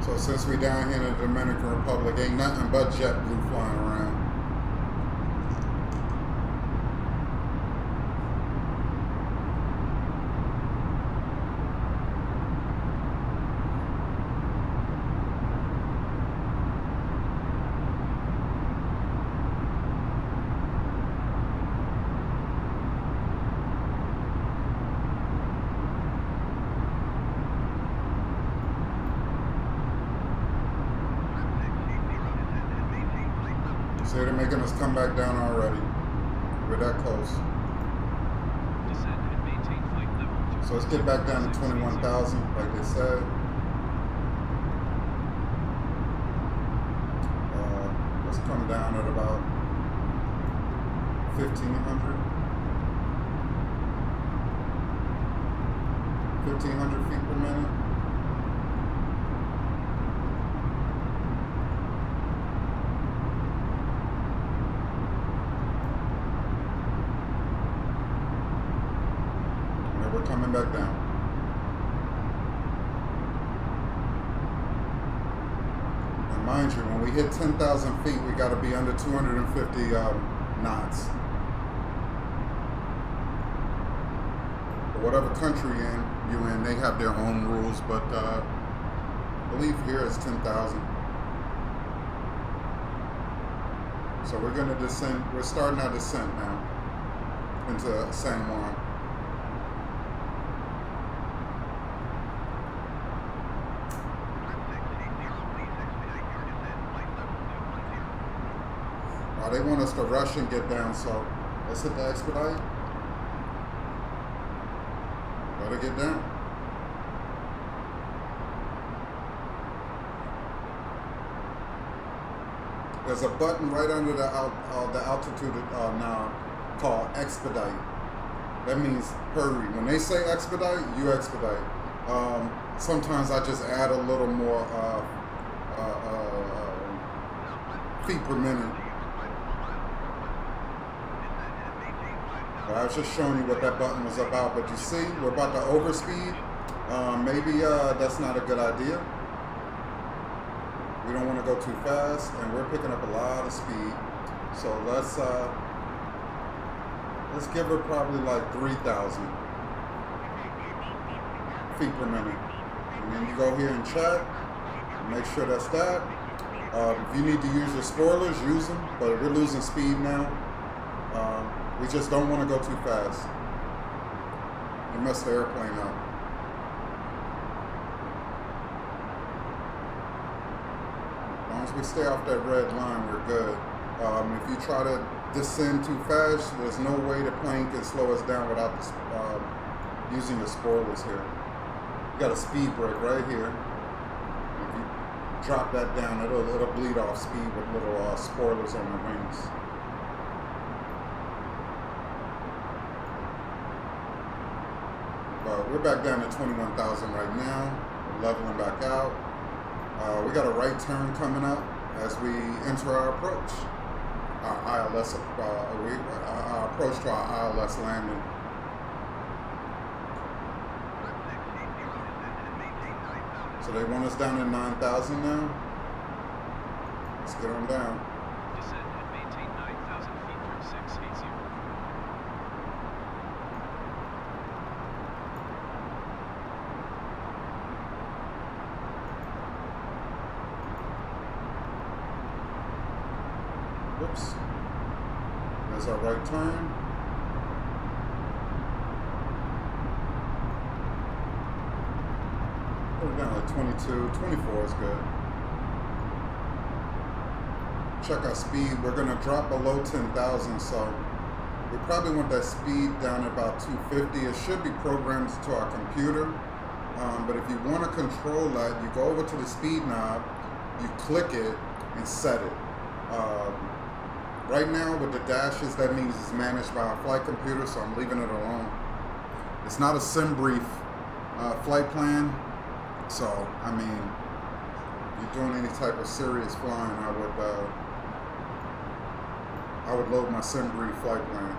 So since we down here in the Dominican Republic, ain't nothing but JetBlue flying around. See, they're making us come back down already. We're that close. Descend and maintain flight level. So let's get back down to 21,000, like they said. Let's come down at about 1,500. 1,500 feet per minute. We're coming back down. And mind you, when we hit 10,000 feet, we got to be under 250 knots. But whatever country you're in, they have their own rules, but I believe here is 10,000. So we're going to descend. We're starting our descent now into San Juan. They want us to rush and get down, so let's hit the expedite. Gotta get down. There's a button right under the altitude now called expedite. That means hurry. When they say expedite, you expedite. Sometimes I just add a little more feet per minute. I was just showing you what that button was about, but you see, we're about to overspeed. Maybe that's not a good idea. We don't want to go too fast, and we're picking up a lot of speed. So let's give her probably like 3,000 feet per minute. And then you go here and check, make sure that's that. If you need to use your spoilers, use them, but we're losing speed now. We just don't want to go too fast. You mess the airplane up. As long as we stay off that red line, we're good. If you try to descend too fast, there's no way the plane can slow us down without using the spoilers here. You got a speed brake right here. If you drop that down, it'll bleed off speed with little spoilers on the wings. We're back down to 21,000 right now. We're leveling back out. We got a right turn coming up as we enter our approach. Our ILS, our approach to our ILS landing. So they want us down at 9,000 now. Let's get on down. Descend and maintain 9,000 feet through 680. Whoops. There's our right turn. Put it down like 22, 24 is good. Check our speed. We're gonna drop below 10,000, so we probably want that speed down at about 250. It should be programmed to our computer, but if you want to control that, you go over to the speed knob, you click it, and set it. Right now with the dashes, that means it's managed by a flight computer, so I'm leaving it alone. It's not a sim brief flight plan, so I mean, if you're doing any type of serious flying, I would load my sim brief flight plan,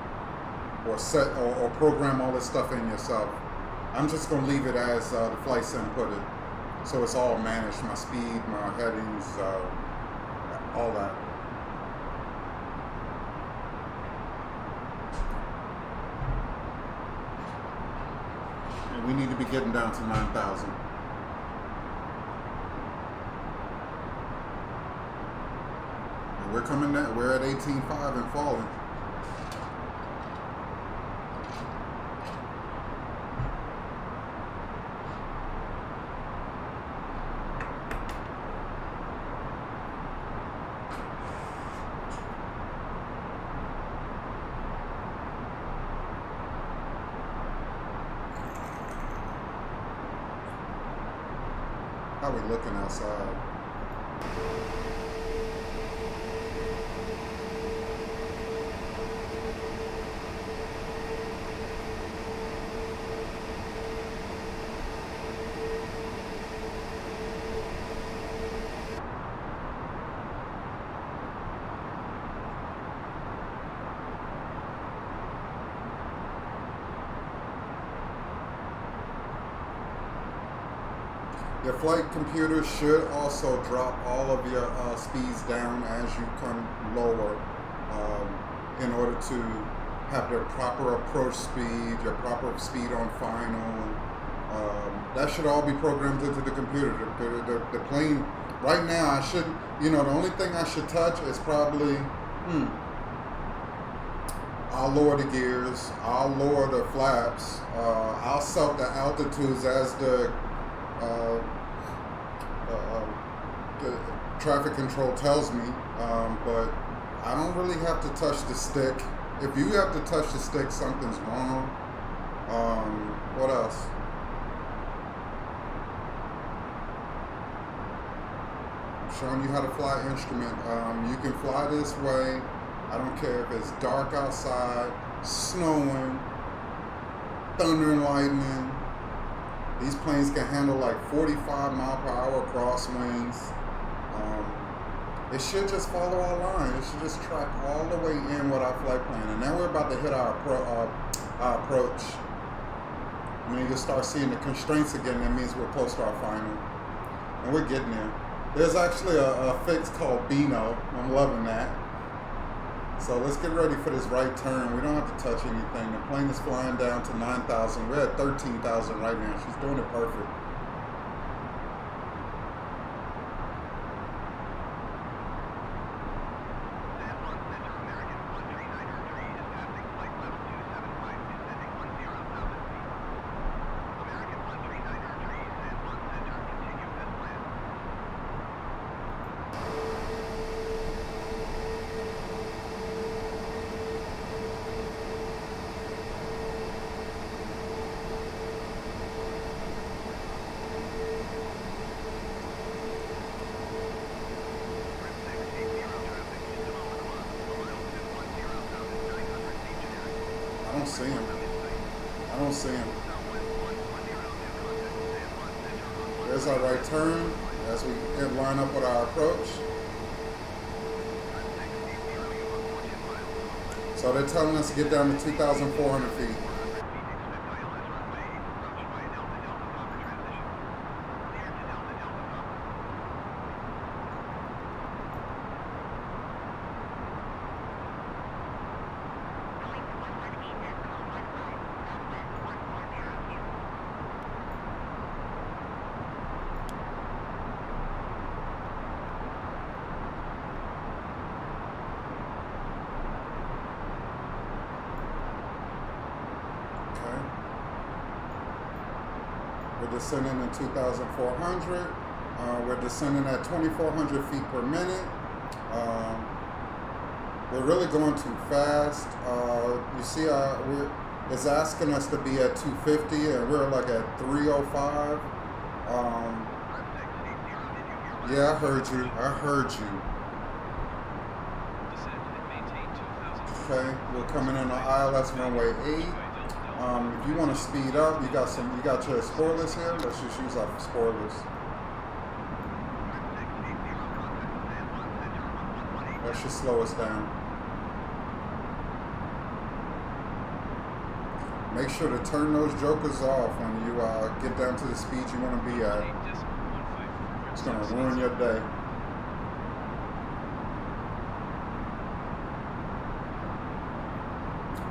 or set or program all this stuff in yourself. I'm just gonna leave it as the flight sim put it, so it's all managed: my speed, my headings, all that. We need to be getting down to 9,000. And we're coming down, we're at 18.5 and falling. How we looking outside? Your flight computer should also drop all of your speeds down as you come lower in order to have the proper approach speed, your proper speed on final. That should all be programmed into the computer. The plane, right now, I should, the only thing I should touch is probably, I'll lower the gears, I'll lower the flaps, I'll set the altitudes as the traffic control tells me, but I don't really have to touch the stick. If you have to touch the stick, something's wrong. What else? I'm showing you how to fly instrument. You can fly this way. I don't care if it's dark outside, snowing, thunder and lightning. These planes can handle like 45 mile per hour crosswinds. It should just follow our line. It should just track all the way in with our flight plan. And now we're about to hit our approach. When you just start seeing the constraints again, that means we're close to our final. And we're getting there. There's actually a fix called Beano. I'm loving that. So let's get ready for this right turn. We don't have to touch anything. The plane is flying down to 9,000. We're at 13,000 right now. She's doing it perfect. I don't see him. I don't see him. There's our right turn as we line up with our approach. So they're telling us to get down to 2,400 feet. We're descending in 2,400. We're descending at 2,400 feet per minute. We're really going too fast. You see, it's asking us to be at 250, and we're like at 305. Yeah, I heard you. I heard you. Descend and maintain 2,000. Okay, we're coming in on ILS runway 8. If you want to speed up, you got your spoilers here. Let's just use our spoilers. That should slow us down. Make sure to turn those jokers off when you get down to the speed you want to be at. It's going to ruin your day.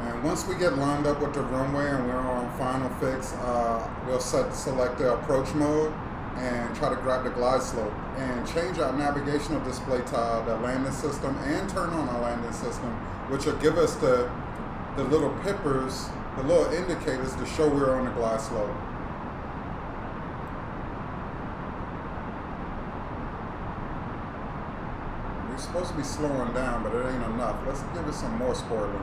And once we get lined up with the runway and we're on final fix, we'll select the approach mode and try to grab the glide slope and change our navigational display to the landing system and turn on our landing system, which will give us the little pippers, the little indicators to show we're on the glide slope. We're supposed to be slowing down, but it ain't enough. Let's give it some more spoiler.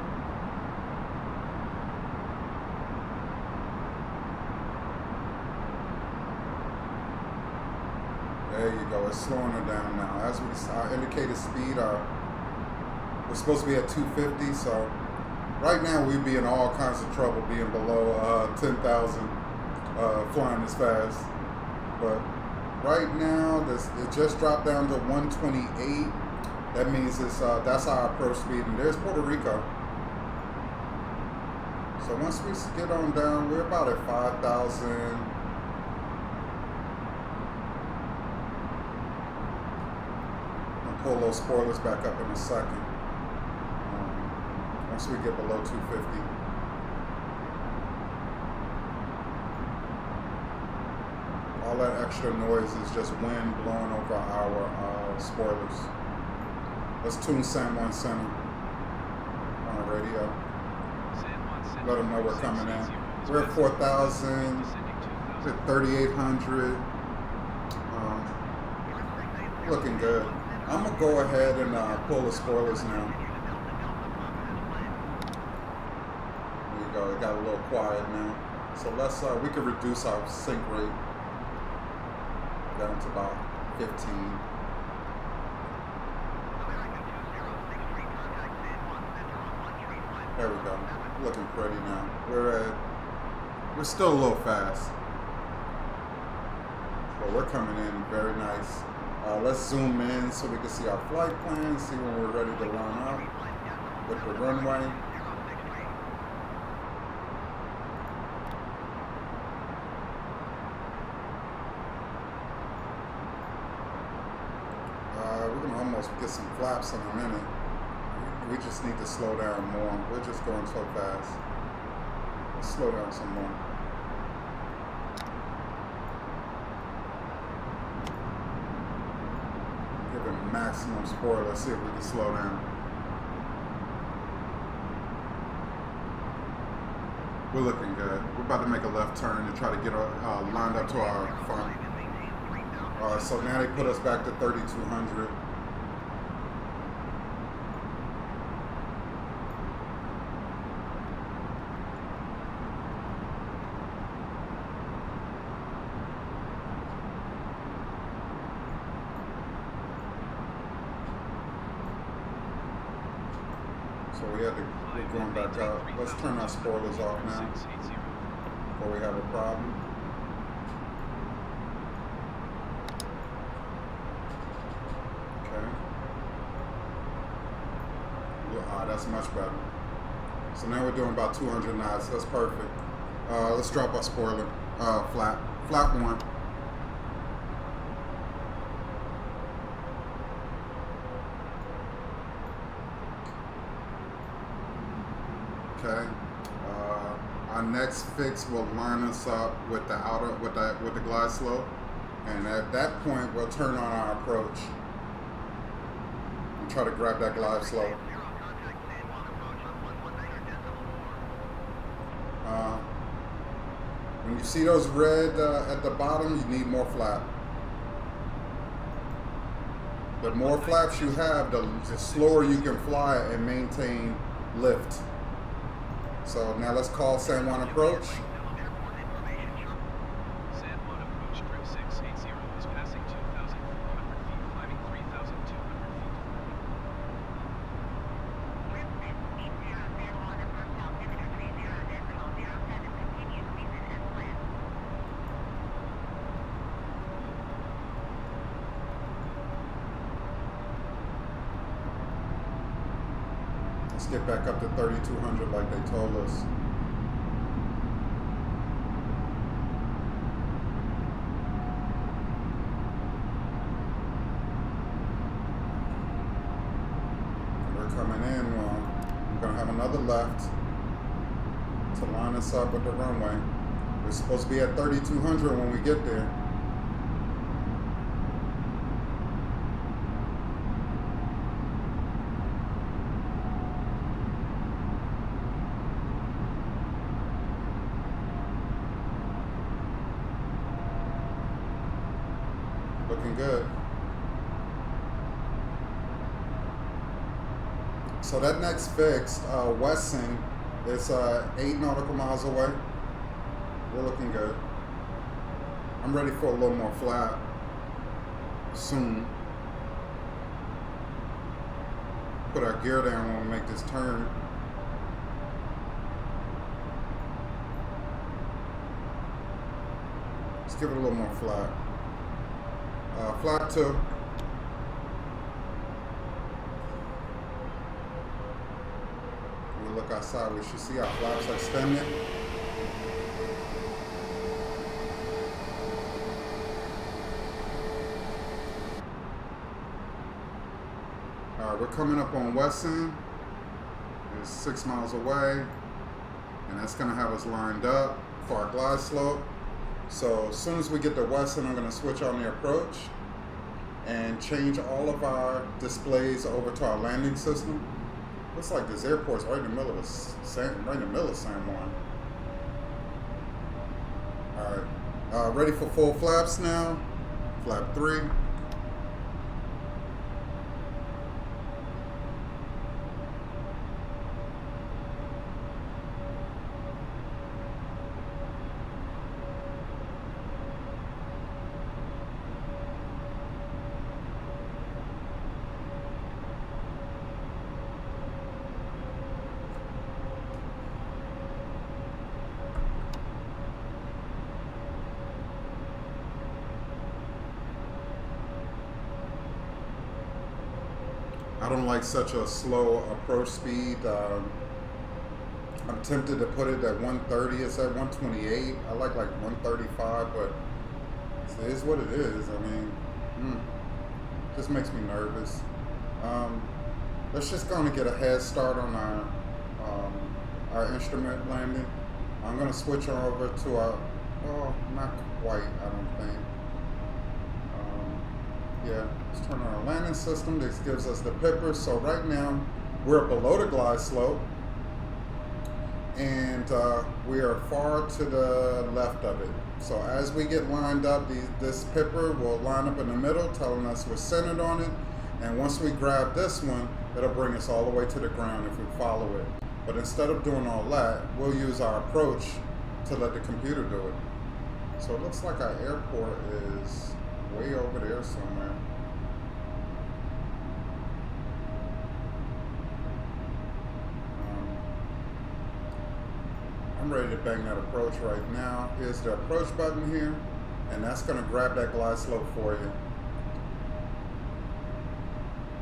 There you go, it's slowing her down now. As our indicated speed, we're supposed to be at 250, so right now we'd be in all kinds of trouble being below 10,000 flying this fast. But right now, it just dropped down to 128. That means that's our approach speed, and there's Puerto Rico. So once we get on down, we're about at 5,000. Pull those spoilers back up in a second. Once we get below 250. All that extra noise is just wind blowing over our spoilers. Let's tune San Juan Center on the radio. Let them know we're coming in. We're at 4,000, at 3,800. Looking good. I'm gonna go ahead and pull the spoilers now. There you go, it got a little quiet now. So let's, we can reduce our sync rate down to about 15. There we go, looking pretty now. We're still a little fast, but we're coming in very nice. Let's zoom in so we can see our flight plan, see when we're ready to line up with the runway. We're going to almost get some flaps in a minute. We just need to slow down more. We're just going so fast. Let's slow down some more. Maximum spoiler. Let's see if we can slow down. We're looking good. We're about to make a left turn and try to get lined up to our front. So now they put us back to 3,200. So we're going back out. Let's turn our spoilers off now before we have a problem. Okay. That's much better. So now we're doing about 200 knots. That's perfect. Let's drop our spoiler. Flap one. Okay. Our next fix will line us up with the glide slope, and at that point we'll turn on our approach and try to grab that glide slope. When you see those red at the bottom, you need more flap. The more flaps you have, the slower you can fly and maintain lift. So now let's call San Juan approach. San Juan approach trim 680 is passing 2,400 feet, climbing 3,200 feet. Let's get back up to 3,200 like they told us. We're coming in. We're going to have another left to line us up with the runway. We're supposed to be at 3,200 when we get there. Looking good. So that next fix, Wesson, is 8 nautical miles away. We're looking good. I'm ready for a little more flap soon. Put our gear down when we make this turn. Let's give it a little more flap. Flap 2. When we look outside, we should see our flaps are extended. Alright, we're coming up on Wesson. It's 6 miles away. And that's going to have us lined up for our glide slope. So as soon as we get to Wesson, I'm going to switch on the approach and change all of our displays over to our landing system. Looks like this airport's right in the middle of San Juan. All right, ready for full flaps now. Flap 3. I don't like such a slow approach speed. I'm tempted to put it at 130. It's at 128. I like 135, but it is what it is. I mean, just makes me nervous. Let's just go and get a head start on our instrument landing. I'm gonna switch over to our, well, not quite, I don't think. Yeah, let's turn on our landing system. This gives us the pipper. So right now, we're below the glide slope. And we are far to the left of it. So as we get lined up, this pipper will line up in the middle, telling us we're centered on it. And once we grab this one, it'll bring us all the way to the ground if we follow it. But instead of doing all that, we'll use our approach to let the computer do it. So it looks like our airport is way over there somewhere. I'm ready to bang that approach right now. Here's the approach button here, and that's going to grab that glide slope for you.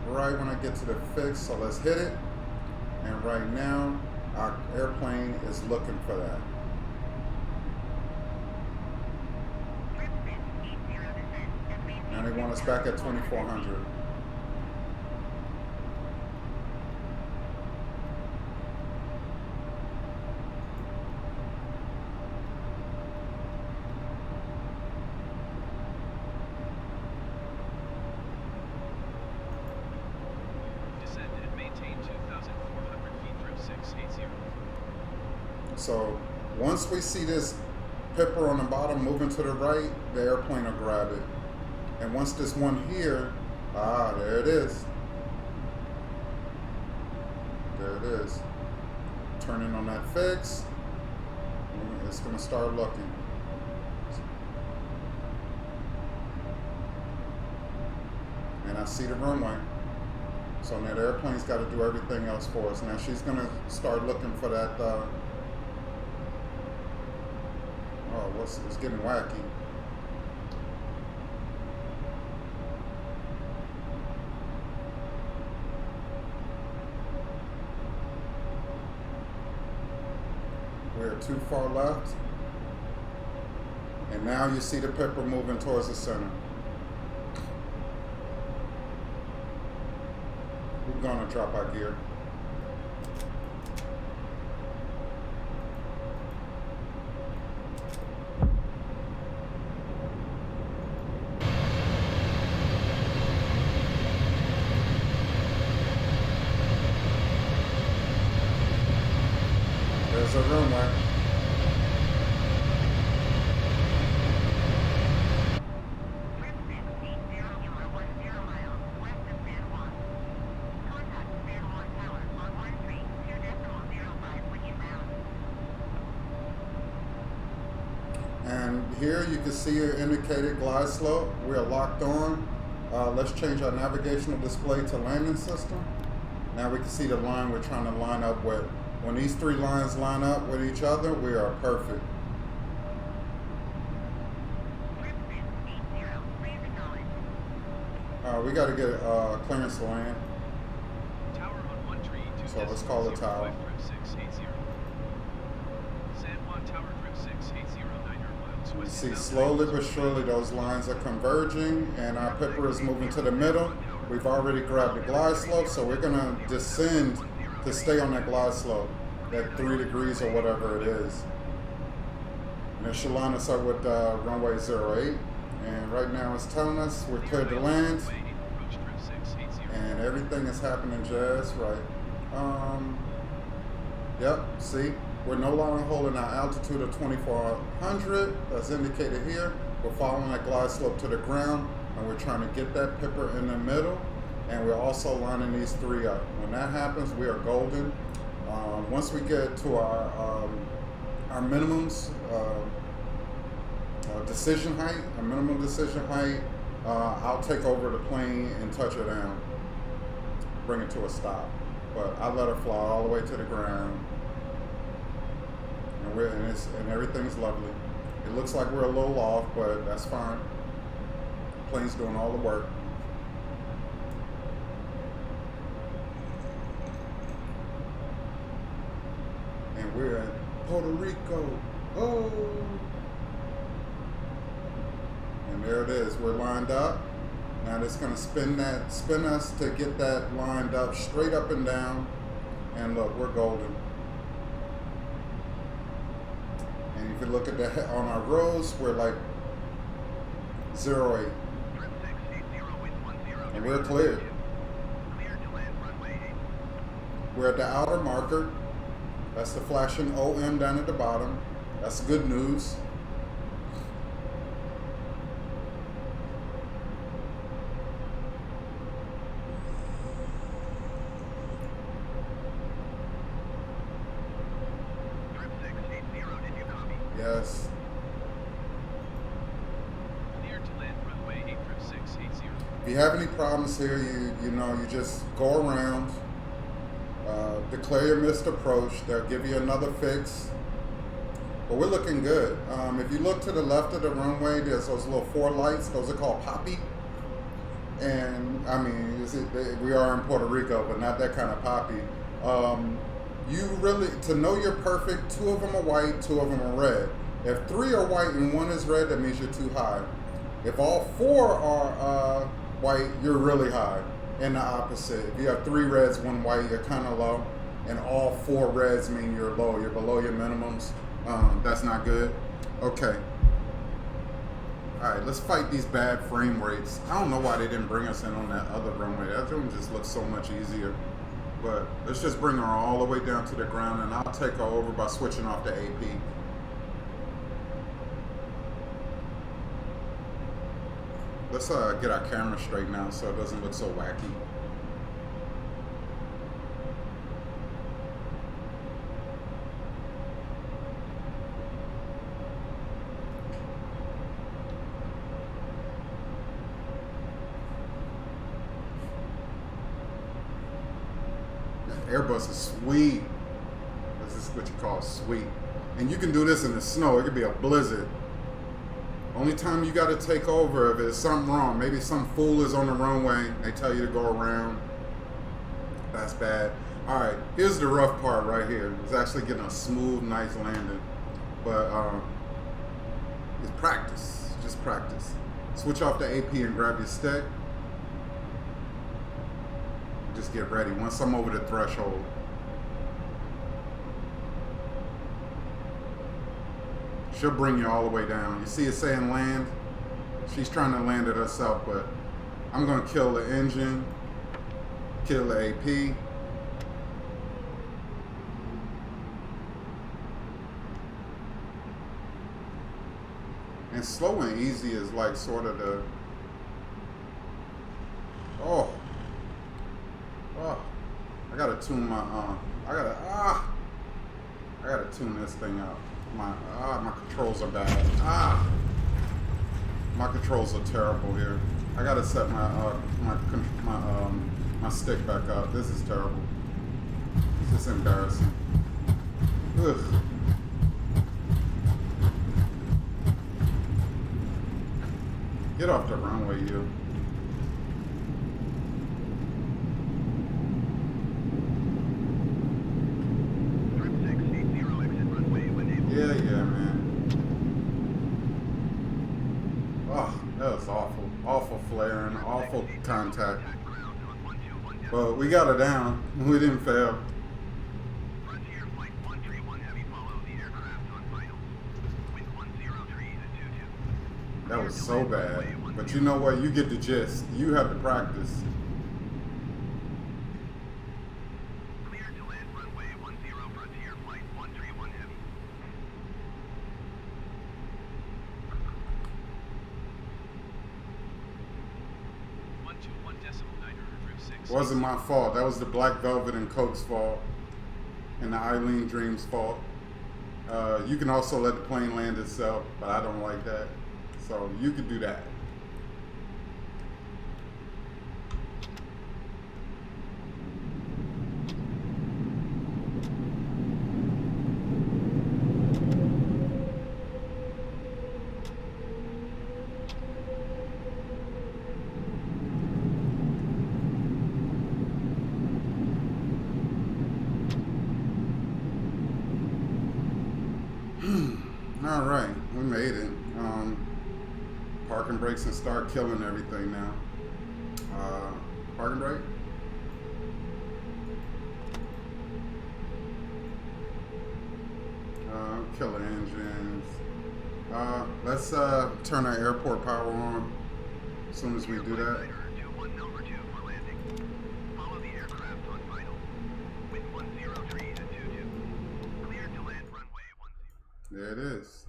Right when I get to the fix, so let's hit it. And right now, our airplane is looking for that. And they want us back at 2,400. Descend and maintain 2,400 feet, trim 680. So once we see this pipper on the bottom moving to the right, the airplane will grab it. And once this one here, there it is. There it is. Turning on that fix, it's going to start looking. And I see the runway. So now the airplane's got to do everything else for us. Now she's going to start looking for that. It's getting wacky. We're too far left. And now you see the pipper moving towards the center. We're going to drop our gear. There's a runway. And here you can see your indicated glide slope. We are locked on. Let's change our navigational display to landing system. Now we can see the line we're trying to line up with. When these three lines line up with each other, we are perfect. We got to get clearance to land. Tower on 1 tree, So let's call the tower. San Juan Tower, grip 680, 900 miles You west. see slowly but surely those lines are converging and our pipper is moving to the middle. We've already grabbed the glide slope, so we're going to descend to stay on that glide slope, that 3 degrees or whatever it is. And it should line us up with runway 08. And right now it's telling us we're cleared to land. And everything is happening just right. Yep, see? We're no longer holding our altitude of 2,400, that's indicated here. We're following that glide slope to the ground, and we're trying to get that pipper in the middle, and we're also lining these three up. When that happens, we are golden. Once we get to our minimums, decision height, our minimum decision height, I'll take over the plane and touch her down, bring it to a stop. But I let her fly all the way to the ground. And everything's lovely. It looks like we're a little off, but that's fine. The plane's doing all the work. And we're in Puerto Rico. Oh! And there it is. We're lined up. Now it's going to spin us to get that lined up straight up and down. And look, we're golden. And if you look at that on our rows, we're like 08. And we're cleared. We're at the outer marker. That's the flashing OM down at the bottom. That's good news. Yes. Clear to land runway 83680. If you have any problems here, you just go around, declare your missed approach. They'll give you another fix. But we're looking good. If you look to the left of the runway, there's those little 4 lights. Those are called poppy. And I mean, we are in Puerto Rico, but not that kind of poppy. You really, to know you're perfect, 2 of them are white, 2 of them are red. If 3 are white and 1 is red, that means you're too high. If all 4 are white, you're really high. And the opposite. If you have 3 reds, 1 white, you're kind of low. And all 4 reds mean you're low. You're below your minimums. That's not good. Okay. All right, let's fight these bad frame rates. I don't know why they didn't bring us in on that other runway. That one just looks so much easier. But let's just bring her all the way down to the ground, and I'll take her over by switching off the AP. Let's get our camera straight now so it doesn't look so wacky. Airbus is sweet. This is what you call sweet. And you can do this in the snow. It could be a blizzard. Only time you got to take over if there's something wrong. Maybe some fool is on the runway. They tell you to go around. That's bad. All right, here's the rough part right here. It's actually getting a smooth, nice landing. But it's practice. Just practice. Switch off the AP and grab your stick. Just get ready. Once I'm over the threshold. She'll bring you all the way down. You see it saying land? She's trying to land it herself, but I'm going to kill the engine, kill the AP. And slow and easy is like sort of the... Oh, I gotta tune my I gotta tune this thing out. My controls are bad. My controls are terrible here. I gotta set my stick back up. This is terrible. This is embarrassing. Ugh. Get off the runway, you. Yeah, man. Oh, that was awful. Awful flaring, awful contact. But we got her down. We didn't fail. That was so bad. But you know what? You get the gist. You have to practice. It wasn't my fault. That was the Black Velvet and Coke's fault. And the Eileen Dream's fault. You can also let the plane land itself, but I don't like that. So you could do that. All right, we made it. Parking brakes and start killing everything now. Parking brake. Kill the engines. Let's turn our airport power on as soon as we do that. There it is.